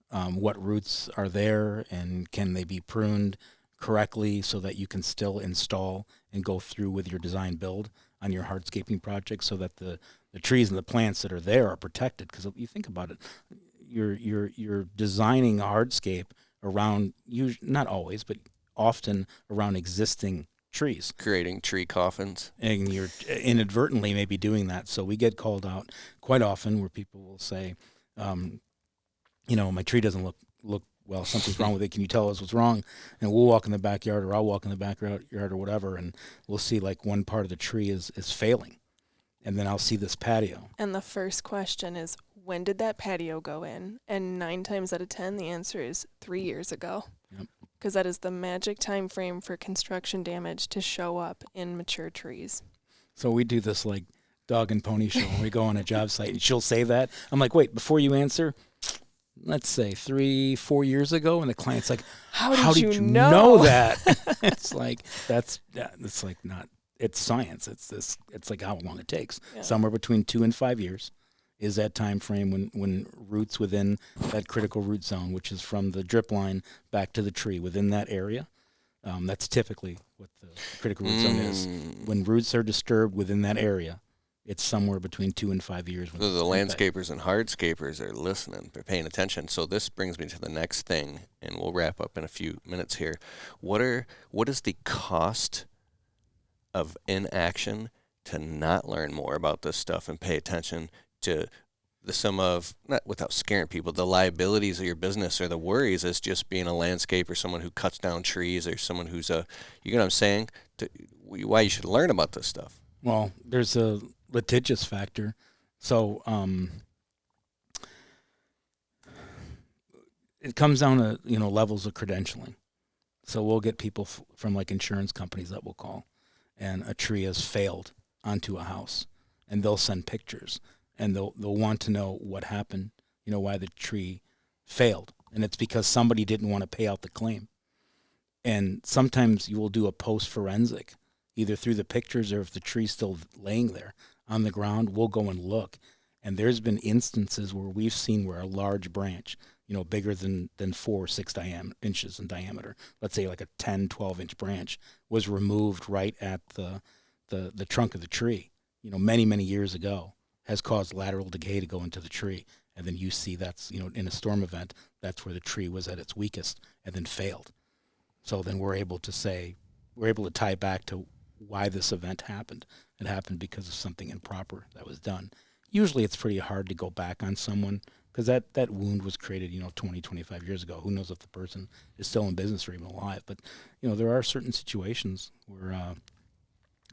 [SPEAKER 3] what roots are there and can they be pruned correctly so that you can still install and go through with your design build on your hardscaping project, so that the trees and the plants that are there are protected. Because you think about it, you're designing a hardscape around, not always, but often around existing trees.
[SPEAKER 1] Creating tree coffins.
[SPEAKER 3] And you're inadvertently maybe doing that. So we get called out quite often where people will say, my tree doesn't look well, something's wrong with it. Can you tell us what's wrong? And we'll walk in the backyard, or I'll walk in the backyard or whatever, and we'll see like one part of the tree is failing. And then I'll see this patio.
[SPEAKER 2] And the first question is, when did that patio go in? And 9 times out of 10, the answer is 3 years ago.
[SPEAKER 3] Yep.
[SPEAKER 2] because that is the magic time frame for construction damage to show up in mature trees.
[SPEAKER 3] So we do this like dog and pony show when we go on a job site, and she'll say that. I'm like, wait, before you answer, let's say 3-4 years ago, and the client's like, how did you know that? It's like, it's like not, it's science. It's like how long it takes. Yeah. Somewhere between 2 and 5 years is that time frame when roots within that critical root zone, which is from the drip line back to the tree within that area. That's typically what the critical root zone is. When roots are disturbed within that area, it's somewhere between 2 and 5 years.
[SPEAKER 1] So the landscapers and hardscapers are listening, they're paying attention. So this brings me to the next thing, and we'll wrap up in a few minutes here. What is the cost of inaction to not learn more about this stuff and pay attention to some of, not without scaring people, the liabilities of your business or the worries as just being a landscaper, someone who cuts down trees, or someone who's you know what I'm saying? Why you should learn about this stuff.
[SPEAKER 3] Well, there's a litigious factor. So it comes down to, levels of credentialing. So we'll get people from like insurance companies that we'll call, and a tree has failed onto a house, and they'll send pictures, and they'll want to know what happened, why the tree failed. And it's because somebody didn't want to pay out the claim. And sometimes you will do a post-forensic, either through the pictures or if the tree's still laying there on the ground, we'll go and look. And there's been instances where we've seen where a large branch, bigger than 4 or 6 inches in diameter, let's say like a 10, 12-inch branch, was removed right at the trunk of the tree, many, many years ago, has caused lateral decay to go into the tree. And then you see that's, in a storm event, that's where the tree was at its weakest and then failed. So then we're able to tie back to why this event happened. It happened because of something improper that was done. Usually it's pretty hard to go back on someone because that wound was created, 20, 25 years ago. Who knows if the person is still in business or even alive. But, there are certain situations where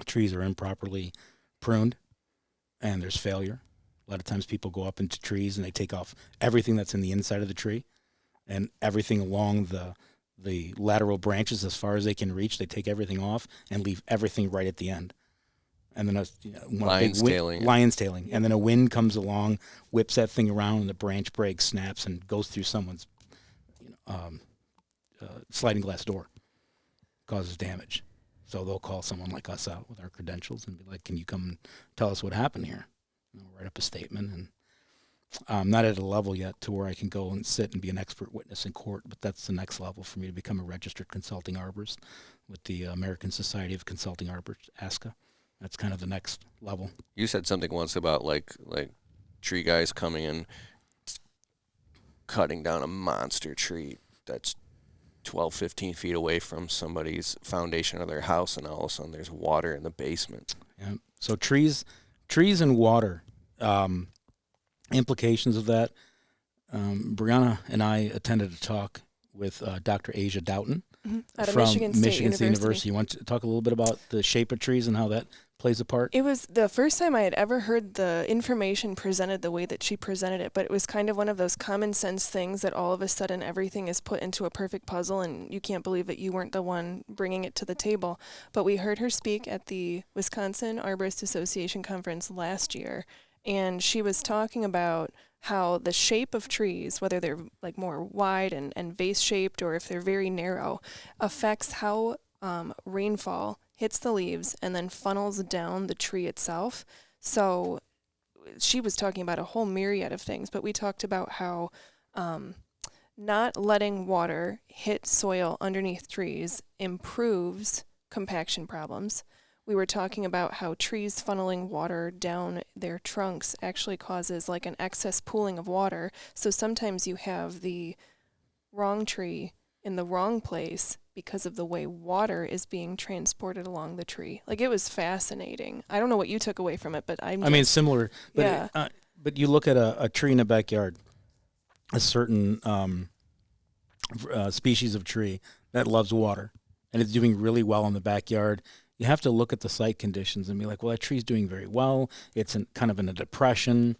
[SPEAKER 3] trees are improperly pruned and there's failure. A lot of times people go up into trees and they take off everything that's in the inside of the tree and everything along the lateral branches as far as they can reach. They take everything off and leave everything right at the end. And then lion's tailing. And then a wind comes along, whips that thing around, and the branch breaks, snaps, and goes through someone's sliding glass door, causes damage. So they'll call someone like us out with our credentials and be like, "Can you come and tell us what happened here?" Write up a statement. And I'm not at a level yet to where I can go and sit and be an expert witness in court, but that's the next level for me to become a registered consulting arborist with the American Society of Consulting Arborists, ASCA. That's kind of the next level.
[SPEAKER 1] You said something once about like tree guys coming in, cutting down a monster tree that's 12, 15 feet away from somebody's foundation of their house, and all of a sudden there's water in the basement.
[SPEAKER 3] Yeah. So trees and water, implications of that. Brianna and I attended a talk with Dr. Asia Doughton
[SPEAKER 2] from
[SPEAKER 3] Michigan State University. You want to talk a little bit about the shape of trees and how that plays a part?
[SPEAKER 2] It was the first time I had ever heard the information presented the way that she presented it, but it was kind of one of those common sense things that all of a sudden everything is put into a perfect puzzle and you can't believe that you weren't the one bringing it to the table. But we heard her speak at the Wisconsin Arborist Association conference last year, and she was talking about how the shape of trees, whether they're like more wide and vase-shaped or if they're very narrow, affects how rainfall hits the leaves and then funnels down the tree itself. So she was talking about a whole myriad of things, but we talked about how not letting water hit soil underneath trees improves compaction problems. We were talking about how trees funneling water down their trunks actually causes like an excess pooling of water. So sometimes you have the wrong tree in the wrong place because of the way water is being transported along the tree. Like, it was fascinating. I don't know what you took away from it, but I mean,
[SPEAKER 3] similar. But
[SPEAKER 2] yeah.
[SPEAKER 3] But you look at a tree in a backyard, a certain species of tree that loves water, and it's doing really well in the backyard. You have to look at the site conditions and be like, well, that tree's doing very well. It's kind of in a depression.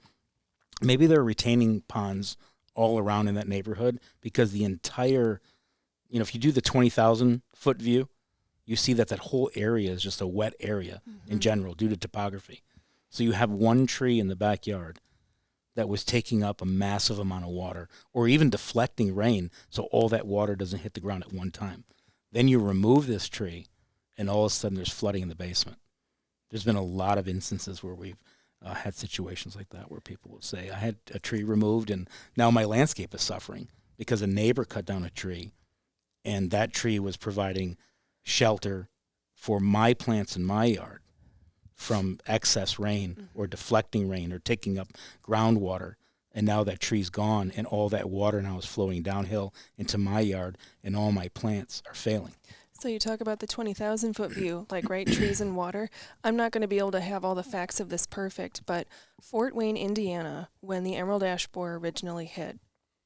[SPEAKER 3] Maybe there are retaining ponds all around in that neighborhood because the entire if you do the 20,000 foot view, you see that whole area is just a wet area in general due to topography. So you have one tree in the backyard that was taking up a massive amount of water, or even deflecting rain so all that water doesn't hit the ground at one time. Then you remove this tree, and all of a sudden there's flooding in the basement. There's been a lot of instances where we've had situations like that where people will say, I had a tree removed and now my landscape is suffering because a neighbor cut down a tree, and that tree was providing shelter for my plants in my yard from excess rain or deflecting rain or taking up groundwater. And now that tree's gone, and all that water now is flowing downhill into my yard, and all my plants are failing.
[SPEAKER 2] So you talk about the 20,000 foot view, like, right, trees and water. I'm not going to be able to have all the facts of this perfect, but Fort Wayne, Indiana, when the emerald ash borer originally hit,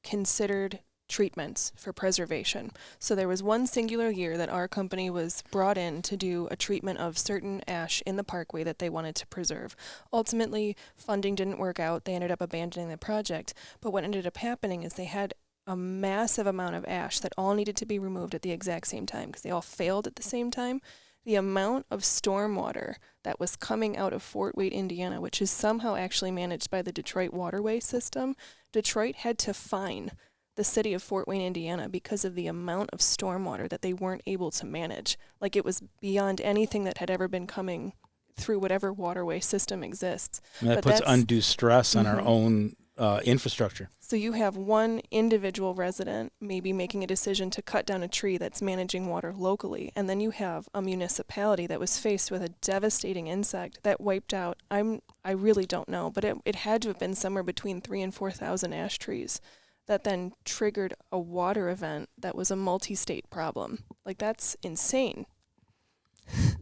[SPEAKER 2] considered treatments for preservation. So there was one singular year that our company was brought in to do a treatment of certain ash in the parkway that they wanted to preserve. Ultimately, funding didn't work out. They ended up abandoning the project. But what ended up happening is they had a massive amount of ash that all needed to be removed at the exact same time because they all failed at the same time. The amount of stormwater that was coming out of Fort Wayne, Indiana, which is somehow actually managed by the Detroit waterway system, Detroit had to fine the city of Fort Wayne, Indiana, because of the amount of stormwater that they weren't able to manage. Like, it was beyond anything that had ever been coming through whatever waterway system exists.
[SPEAKER 3] And that puts undue stress on our own infrastructure.
[SPEAKER 2] So you have one individual resident maybe making a decision to cut down a tree that's managing water locally, and then you have a municipality that was faced with a devastating insect that wiped out, I really don't know, but it had to have been somewhere between 3,000 and 4,000 ash trees. That then triggered a water event that was a multi-state problem. Like, that's insane.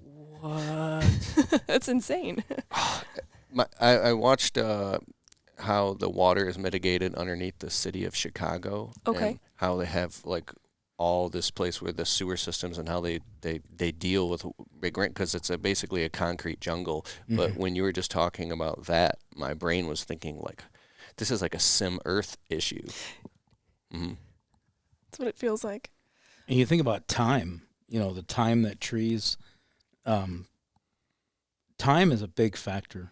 [SPEAKER 1] What?
[SPEAKER 2] That's insane.
[SPEAKER 1] I watched how the water is mitigated underneath the city of Chicago.
[SPEAKER 2] Okay.
[SPEAKER 1] And how they have, like, all this place where the sewer systems and how they deal with big rain, because it's basically a concrete jungle. But when you were just talking about that, my brain was thinking, like, this is like a Sim Earth issue.
[SPEAKER 2] That's what it feels like.
[SPEAKER 3] And you think about time, the time that trees, time is a big factor.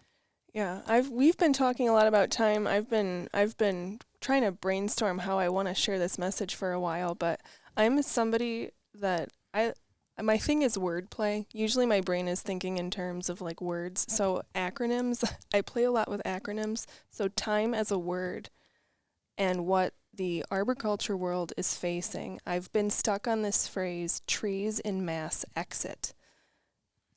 [SPEAKER 2] Yeah, we've been talking a lot about time. I've been trying to brainstorm how I want to share this message for a while, but I'm somebody that my thing is wordplay. Usually my brain is thinking in terms of, like, words. So acronyms, I play a lot with acronyms. So time as a word and what the arboriculture world is facing. I've been stuck on this phrase, trees in mass exit.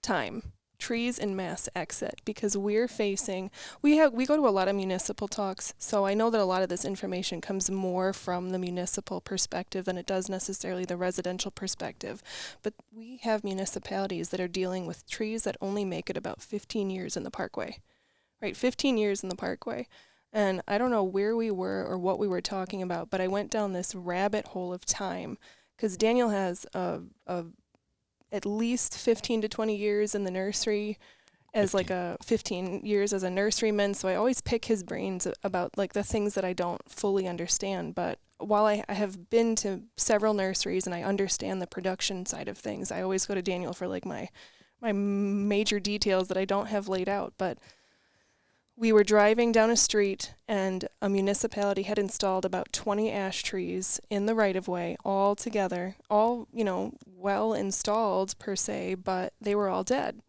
[SPEAKER 2] Time. Trees in mass exit, because we're facing, we go to a lot of municipal talks, so I know that a lot of this information comes more from the municipal perspective than it does necessarily the residential perspective. But we have municipalities that are dealing with trees that only make it about 15 years in the parkway, right? 15 years in the parkway. And I don't know where we were or what we were talking about, but I went down this rabbit hole of time, because Daniel has at least 15 to 20 years in the nursery as 15 years as a nurseryman. So I always pick his brains about, like, the things that I don't fully understand. But while I have been to several nurseries and I understand the production side of things, I always go to Daniel for, like, my major details that I don't have laid out. But we were driving down a street, and a municipality had installed about 20 ash trees in the right-of-way all together, all, well installed per se, but they were all dead.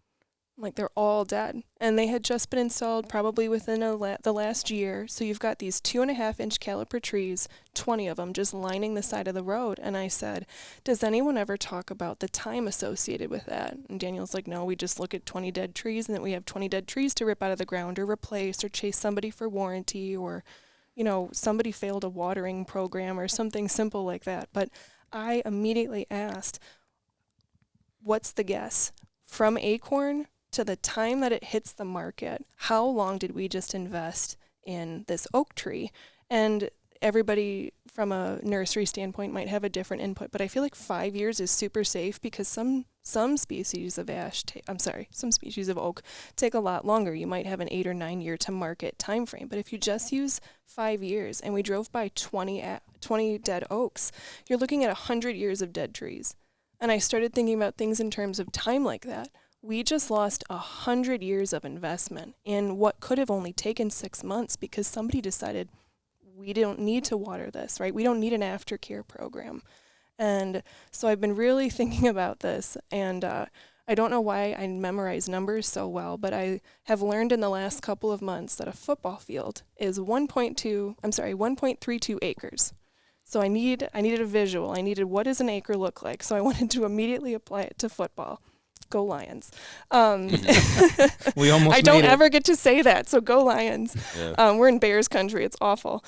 [SPEAKER 2] Like, they're all dead. And they had just been installed probably within the last year. So you've got these 2.5-inch caliper trees, 20 of them just lining the side of the road. And I said, does anyone ever talk about the time associated with that? And Daniel's like, no, we just look at 20 dead trees, and then we have 20 dead trees to rip out of the ground or replace or chase somebody for warranty, or, somebody failed a watering program or something simple like that. But I immediately asked, what's the guess? From acorn to the time that it hits the market, how long did we just invest in this oak tree? And everybody from a nursery standpoint might have a different input, but I feel like 5 years is super safe, because some Some species of some species of oak take a lot longer. You might have an 8 or 9 year to market time frame. But if you just use 5 years, and we drove by 20 dead oaks, you're looking at 100 years of dead trees. And I started thinking about things in terms of time like that. We just lost 100 years of investment in what could have only taken 6 months because somebody decided we don't need to water this, right? We don't need an aftercare program. And so I've been really thinking about this, and I don't know why I memorize numbers so well, but I have learned in the last couple of months that a football field is 1.32 acres. So I needed a visual. I needed, what does an acre look like? So I wanted to immediately apply it to football. Go Lions.
[SPEAKER 3] We almost
[SPEAKER 2] I don't
[SPEAKER 3] made it.
[SPEAKER 2] ever get to say that, so go Lions.
[SPEAKER 1] Yeah.
[SPEAKER 2] We're in Bears country. It's awful.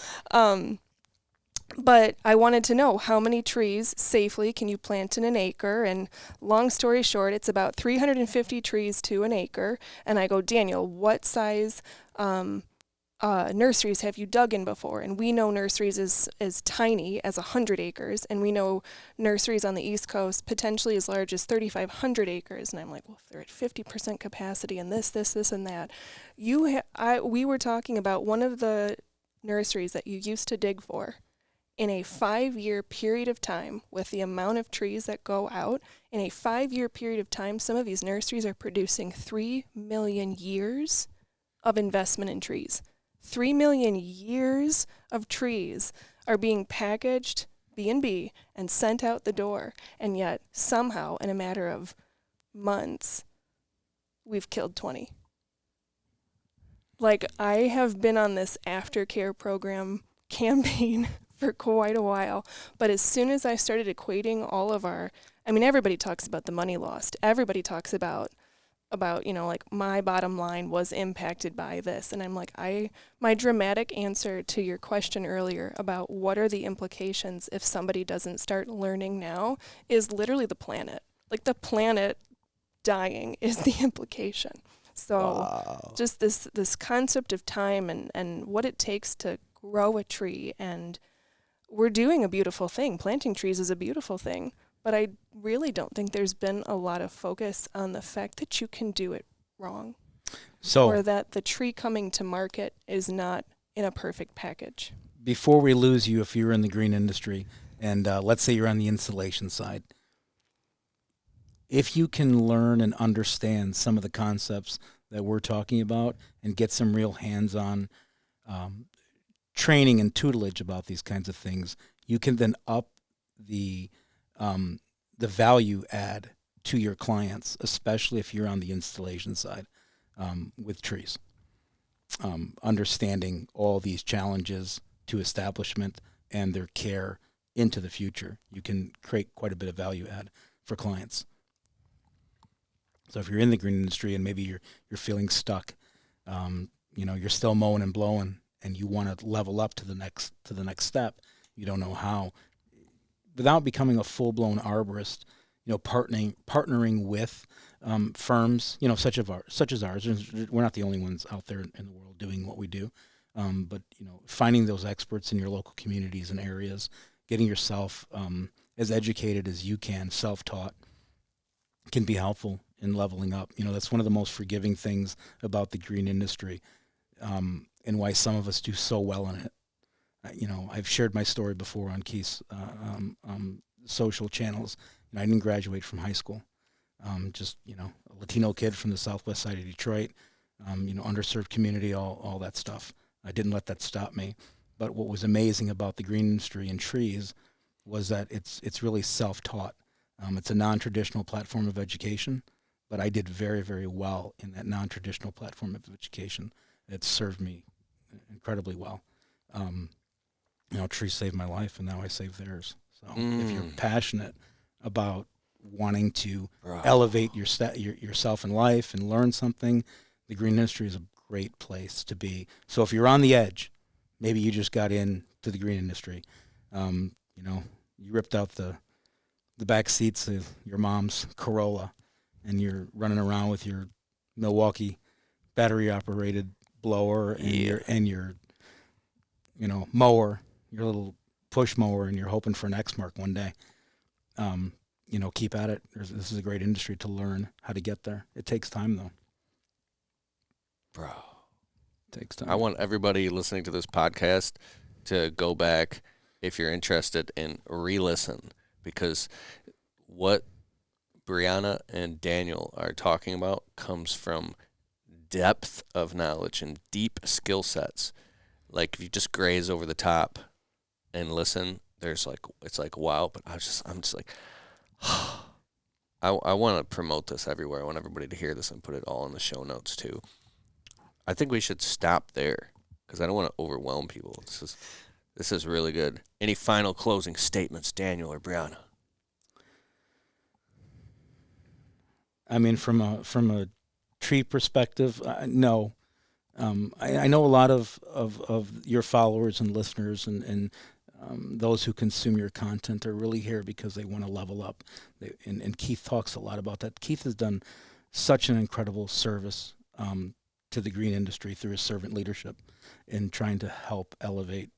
[SPEAKER 2] But I wanted to know how many trees safely can you plant in an acre. And long story short, it's about 350 trees to an acre. And I go, Daniel, what size nurseries have you dug in before? And we know nurseries is as tiny as 100 acres. And we know nurseries on the East Coast potentially as large as 3,500 acres. And I'm like, well, if they're at 50% capacity and this, and that. We were talking about one of the nurseries that you used to dig for. In a 5-year period of time, with the amount of trees that go out, in a 5-year period of time, some of these nurseries are producing 3 million years of investment in trees. 3 million years of trees are being packaged, B&B, and sent out the door. And yet, somehow, in a matter of months, we've killed 20. Like, I have been on this aftercare program campaign for quite a while, but as soon as I started equating all of everybody talks about the money lost. Everybody talks about like my bottom line was impacted by this. And I'm like, my dramatic answer to your question earlier about what are the implications if somebody doesn't start learning now is literally the planet. Like the planet dying is the implication. So
[SPEAKER 1] Wow.
[SPEAKER 2] just this concept of time and what it takes to grow a tree, and we're doing a beautiful thing. Planting trees is a beautiful thing, but I really don't think there's been a lot of focus on the fact that you can do it wrong, or that the tree coming to market is not in a perfect package.
[SPEAKER 3] Before we lose you, if you're in the green industry, and let's say you're on the installation side, if you can learn and understand some of the concepts that we're talking about and get some real hands-on training and tutelage about these kinds of things, you can then up the value add to your clients, especially if you're on the installation side with trees. Understanding all these challenges to establishment and their care into the future, you can create quite a bit of value add for clients. So if you're in the green industry and maybe you're feeling stuck, you're still mowing and blowing, and you want to level up to the next step, you don't know how. Without becoming a full-blown arborist, partnering with firms, such as ours. We're not the only ones out there in the world doing what we do, but finding those experts in your local communities and areas, getting yourself as educated as you can, self-taught, can be helpful in leveling up. That's one of the most forgiving things about the green industry. And why some of us do so well in it. I've shared my story before on Keith's social channels. I didn't graduate from high school. Just a Latino kid from the southwest side of Detroit, underserved community, all that stuff. I didn't let that stop me. But what was amazing about the green industry and trees was that it's really self-taught. It's a non-traditional platform of education, but I did very, very well in that non-traditional platform of education. It served me incredibly well. Trees saved my life, and now I save theirs. So if you're passionate about wanting to elevate yourself in life and learn something, the green industry is a great place to be. So if you're on the edge, maybe you just got into the green industry, you ripped out the back seats of your mom's Corolla, and you're running around with your Milwaukee battery-operated blower and your mower, your little push mower, and you're hoping for an X-Mark one day. keep at it. This is a great industry to learn how to get there. It takes time, though.
[SPEAKER 1] Bro.
[SPEAKER 3] It takes time.
[SPEAKER 1] I want everybody listening to this podcast to go back, if you're interested, and re-listen, because what Brianna and Daniel are talking about comes from depth of knowledge and deep skill sets. Like, if you just graze over the top and listen, it's like wow. But I'm just like, I want to promote this everywhere. I want everybody to hear this and put it all in the show notes too. I think we should stop there because I don't want to overwhelm people. This is really good. Any final closing statements, Daniel or Brianna?
[SPEAKER 3] I mean, from a tree perspective, no. I know a lot of your followers and listeners and those who consume your content are really here because they want to level up. And Keith talks a lot about that. Keith has done such an incredible service to the green industry through his servant leadership in trying to help elevate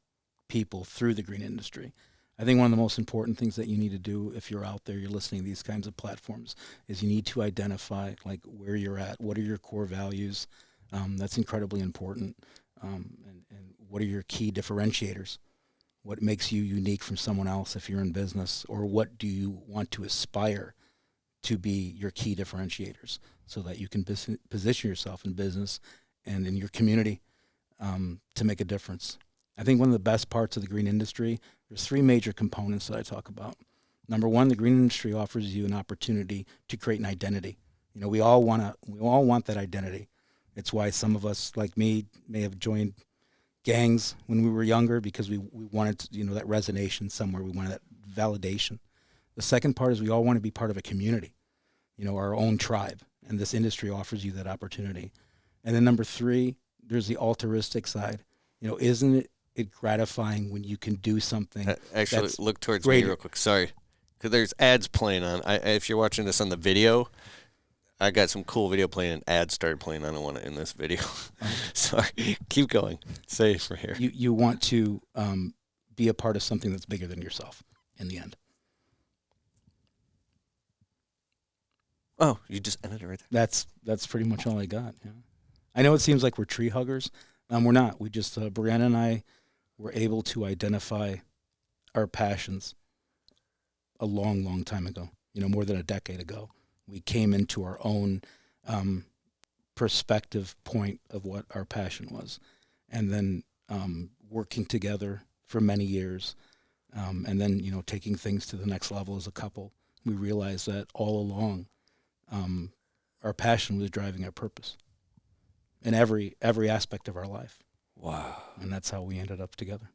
[SPEAKER 3] people through the green industry. I think one of the most important things that you need to do if you're out there, you're listening to these kinds of platforms, is you need to identify like where you're at, what are your core values. That's incredibly important. And what are your key differentiators? What makes you unique from someone else if you're in business, or what do you want to aspire to be your key differentiators so that you can position yourself in business and in your community to make a difference. I think one of the best parts of the green industry, there's three major components that I talk about. Number one, the green industry offers you an opportunity to create an identity. We all want that identity. It's why some of us, like me, may have joined gangs when we were younger because we wanted that resonation somewhere. We wanted that validation. The second part is we all want to be part of a community, our own tribe, and this industry offers you that opportunity. And then number three, there's the altruistic side. Isn't it gratifying when you can do something?
[SPEAKER 1] Actually, look towards
[SPEAKER 3] greater.
[SPEAKER 1] me real quick. Sorry, because there's ads playing on. If you're watching this on the video, I got some cool video playing and ads started playing. I don't want it in this video. Sorry, keep going. Safe for here.
[SPEAKER 3] You want to be a part of something that's bigger than yourself in the end.
[SPEAKER 1] Oh, you just ended it right there.
[SPEAKER 3] That's pretty much all I got. Yeah. I know it seems like we're tree huggers. We're not. We just Brianna and I were able to identify our passions a long, long time ago. More than a decade ago. We came into our own perspective point of what our passion was, and then working together for many years, and then taking things to the next level as a couple. We realized that all along, our passion was driving our purpose in every aspect of our life.
[SPEAKER 1] Wow!
[SPEAKER 3] And that's how we ended up together.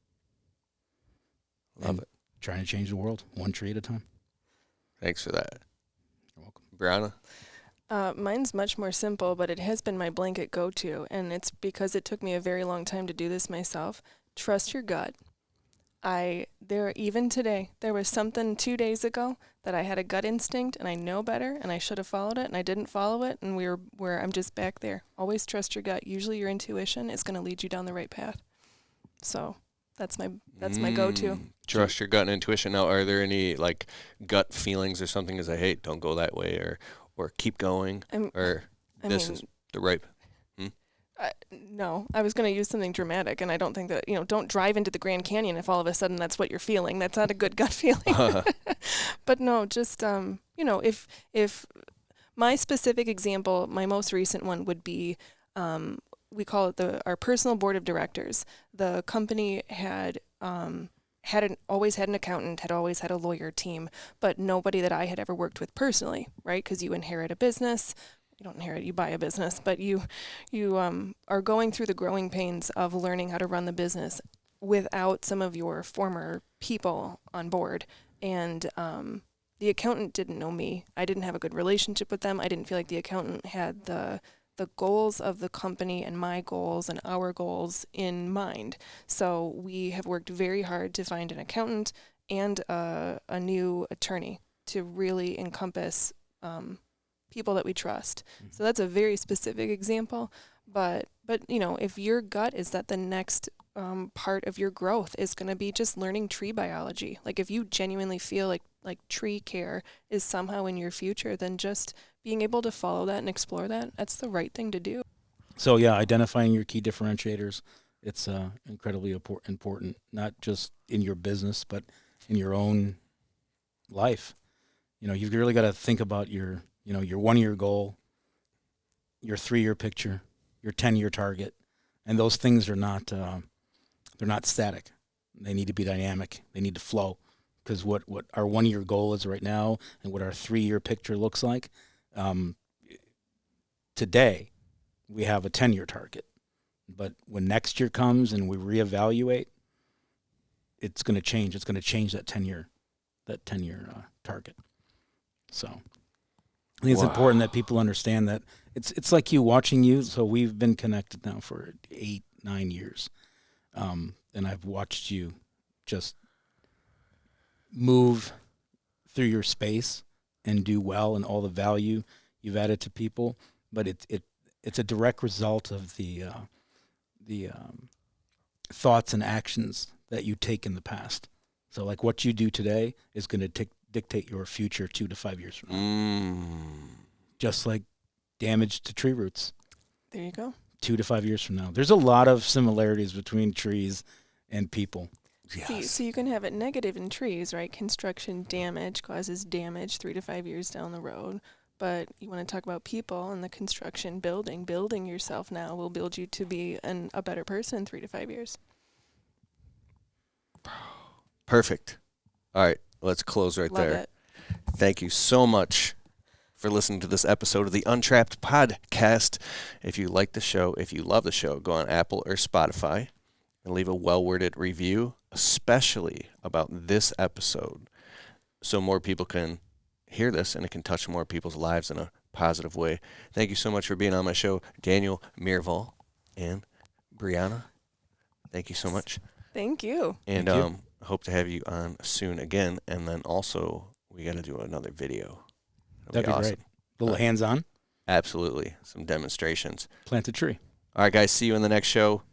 [SPEAKER 1] Love it.
[SPEAKER 3] Trying to change the world one tree at a time.
[SPEAKER 1] Thanks for that.
[SPEAKER 3] You're welcome.
[SPEAKER 1] Brianna?
[SPEAKER 2] Mine's much more simple, but it has been my blanket go-to, and it's because it took me a very long time to do this myself. Trust your gut. Even today, there was something 2 days ago that I had a gut instinct, and I know better, and I should have followed it, and I didn't follow it, and I'm just back there. Always trust your gut. Usually your intuition is going to lead you down the right path. So that's my go-to.
[SPEAKER 1] Trust your gut and intuition. Now, are there any like gut feelings or something as I hate, don't go that way, or keep going, is the right?
[SPEAKER 2] No, I was going to use something dramatic, and I don't think that, don't drive into the Grand Canyon if all of a sudden that's what you're feeling. That's not a good gut feeling. But no, just, if my specific example, my most recent one would be, we call it our personal board of directors. The company had always had an accountant, had always had a lawyer team, but nobody that I had ever worked with personally, right? Because you inherit a business. You don't inherit, you buy a business, but you are going through the growing pains of learning how to run the business without some of your former people on board. And the accountant didn't know me. I didn't have a good relationship with them. I didn't feel like the accountant had the goals of the company and my goals and our goals in mind. So we have worked very hard to find an accountant and a new attorney to really encompass people that we trust. Mm-hmm. So that's a very specific example. But if your gut is that the next part of your growth is going to be just learning tree biology, like if you genuinely feel like like tree care is somehow in your future, then just being able to follow that and explore that, that's the right thing to do.
[SPEAKER 3] So yeah, identifying your key differentiators, it's incredibly important, not just in your business, but in your own life. You've really got to think about your 1-year goal, your 3-year picture, your 10-year target, and those things are not they're not static. They need to be dynamic. They need to flow, because what our 1-year goal is right now and what our 3-year picture looks like today, we have a 10-year target. But when next year comes and we reevaluate, it's going to change. It's going to change that 10-year target. So I think it's important that people understand that it's like you watching you. So we've been connected now for 8-9 years, and I've watched you just move through your space and do well, and all the value you've added to people. But it's a direct result of the thoughts and actions that you take in the past. So like what you do today is going to dictate your future 2 to 5 years from now. Just like damage to tree roots.
[SPEAKER 2] There you go.
[SPEAKER 3] 2 to 5 years from now. There's a lot of similarities between trees and people.
[SPEAKER 2] Yes. So you can have it negative in trees, right? Construction damage causes damage 3 to 5 years down the road. But you want to talk about people and the construction building yourself now will build you to be a better person in 3 to 5 years.
[SPEAKER 1] Perfect. All right, let's close right
[SPEAKER 2] Love
[SPEAKER 1] there.
[SPEAKER 2] it.
[SPEAKER 1] Thank you so much for listening to this episode of the Untrapped Podcast. If you like the show, if you love the show, go on Apple or Spotify and leave a well-worded review, especially about this episode, so more people can hear this and it can touch more people's lives in a positive way. Thank you so much for being on my show, Daniel Miraval and Brianna. Thank you so much.
[SPEAKER 2] Thank you.
[SPEAKER 1] And
[SPEAKER 3] Thank you.
[SPEAKER 1] hope to have you on soon again. And then also, we got to do another video.
[SPEAKER 3] That'd be
[SPEAKER 1] awesome.
[SPEAKER 3] great. A little hands-on.
[SPEAKER 1] Absolutely. Some demonstrations.
[SPEAKER 3] Plant a tree.
[SPEAKER 1] All right, guys. See you in the next show.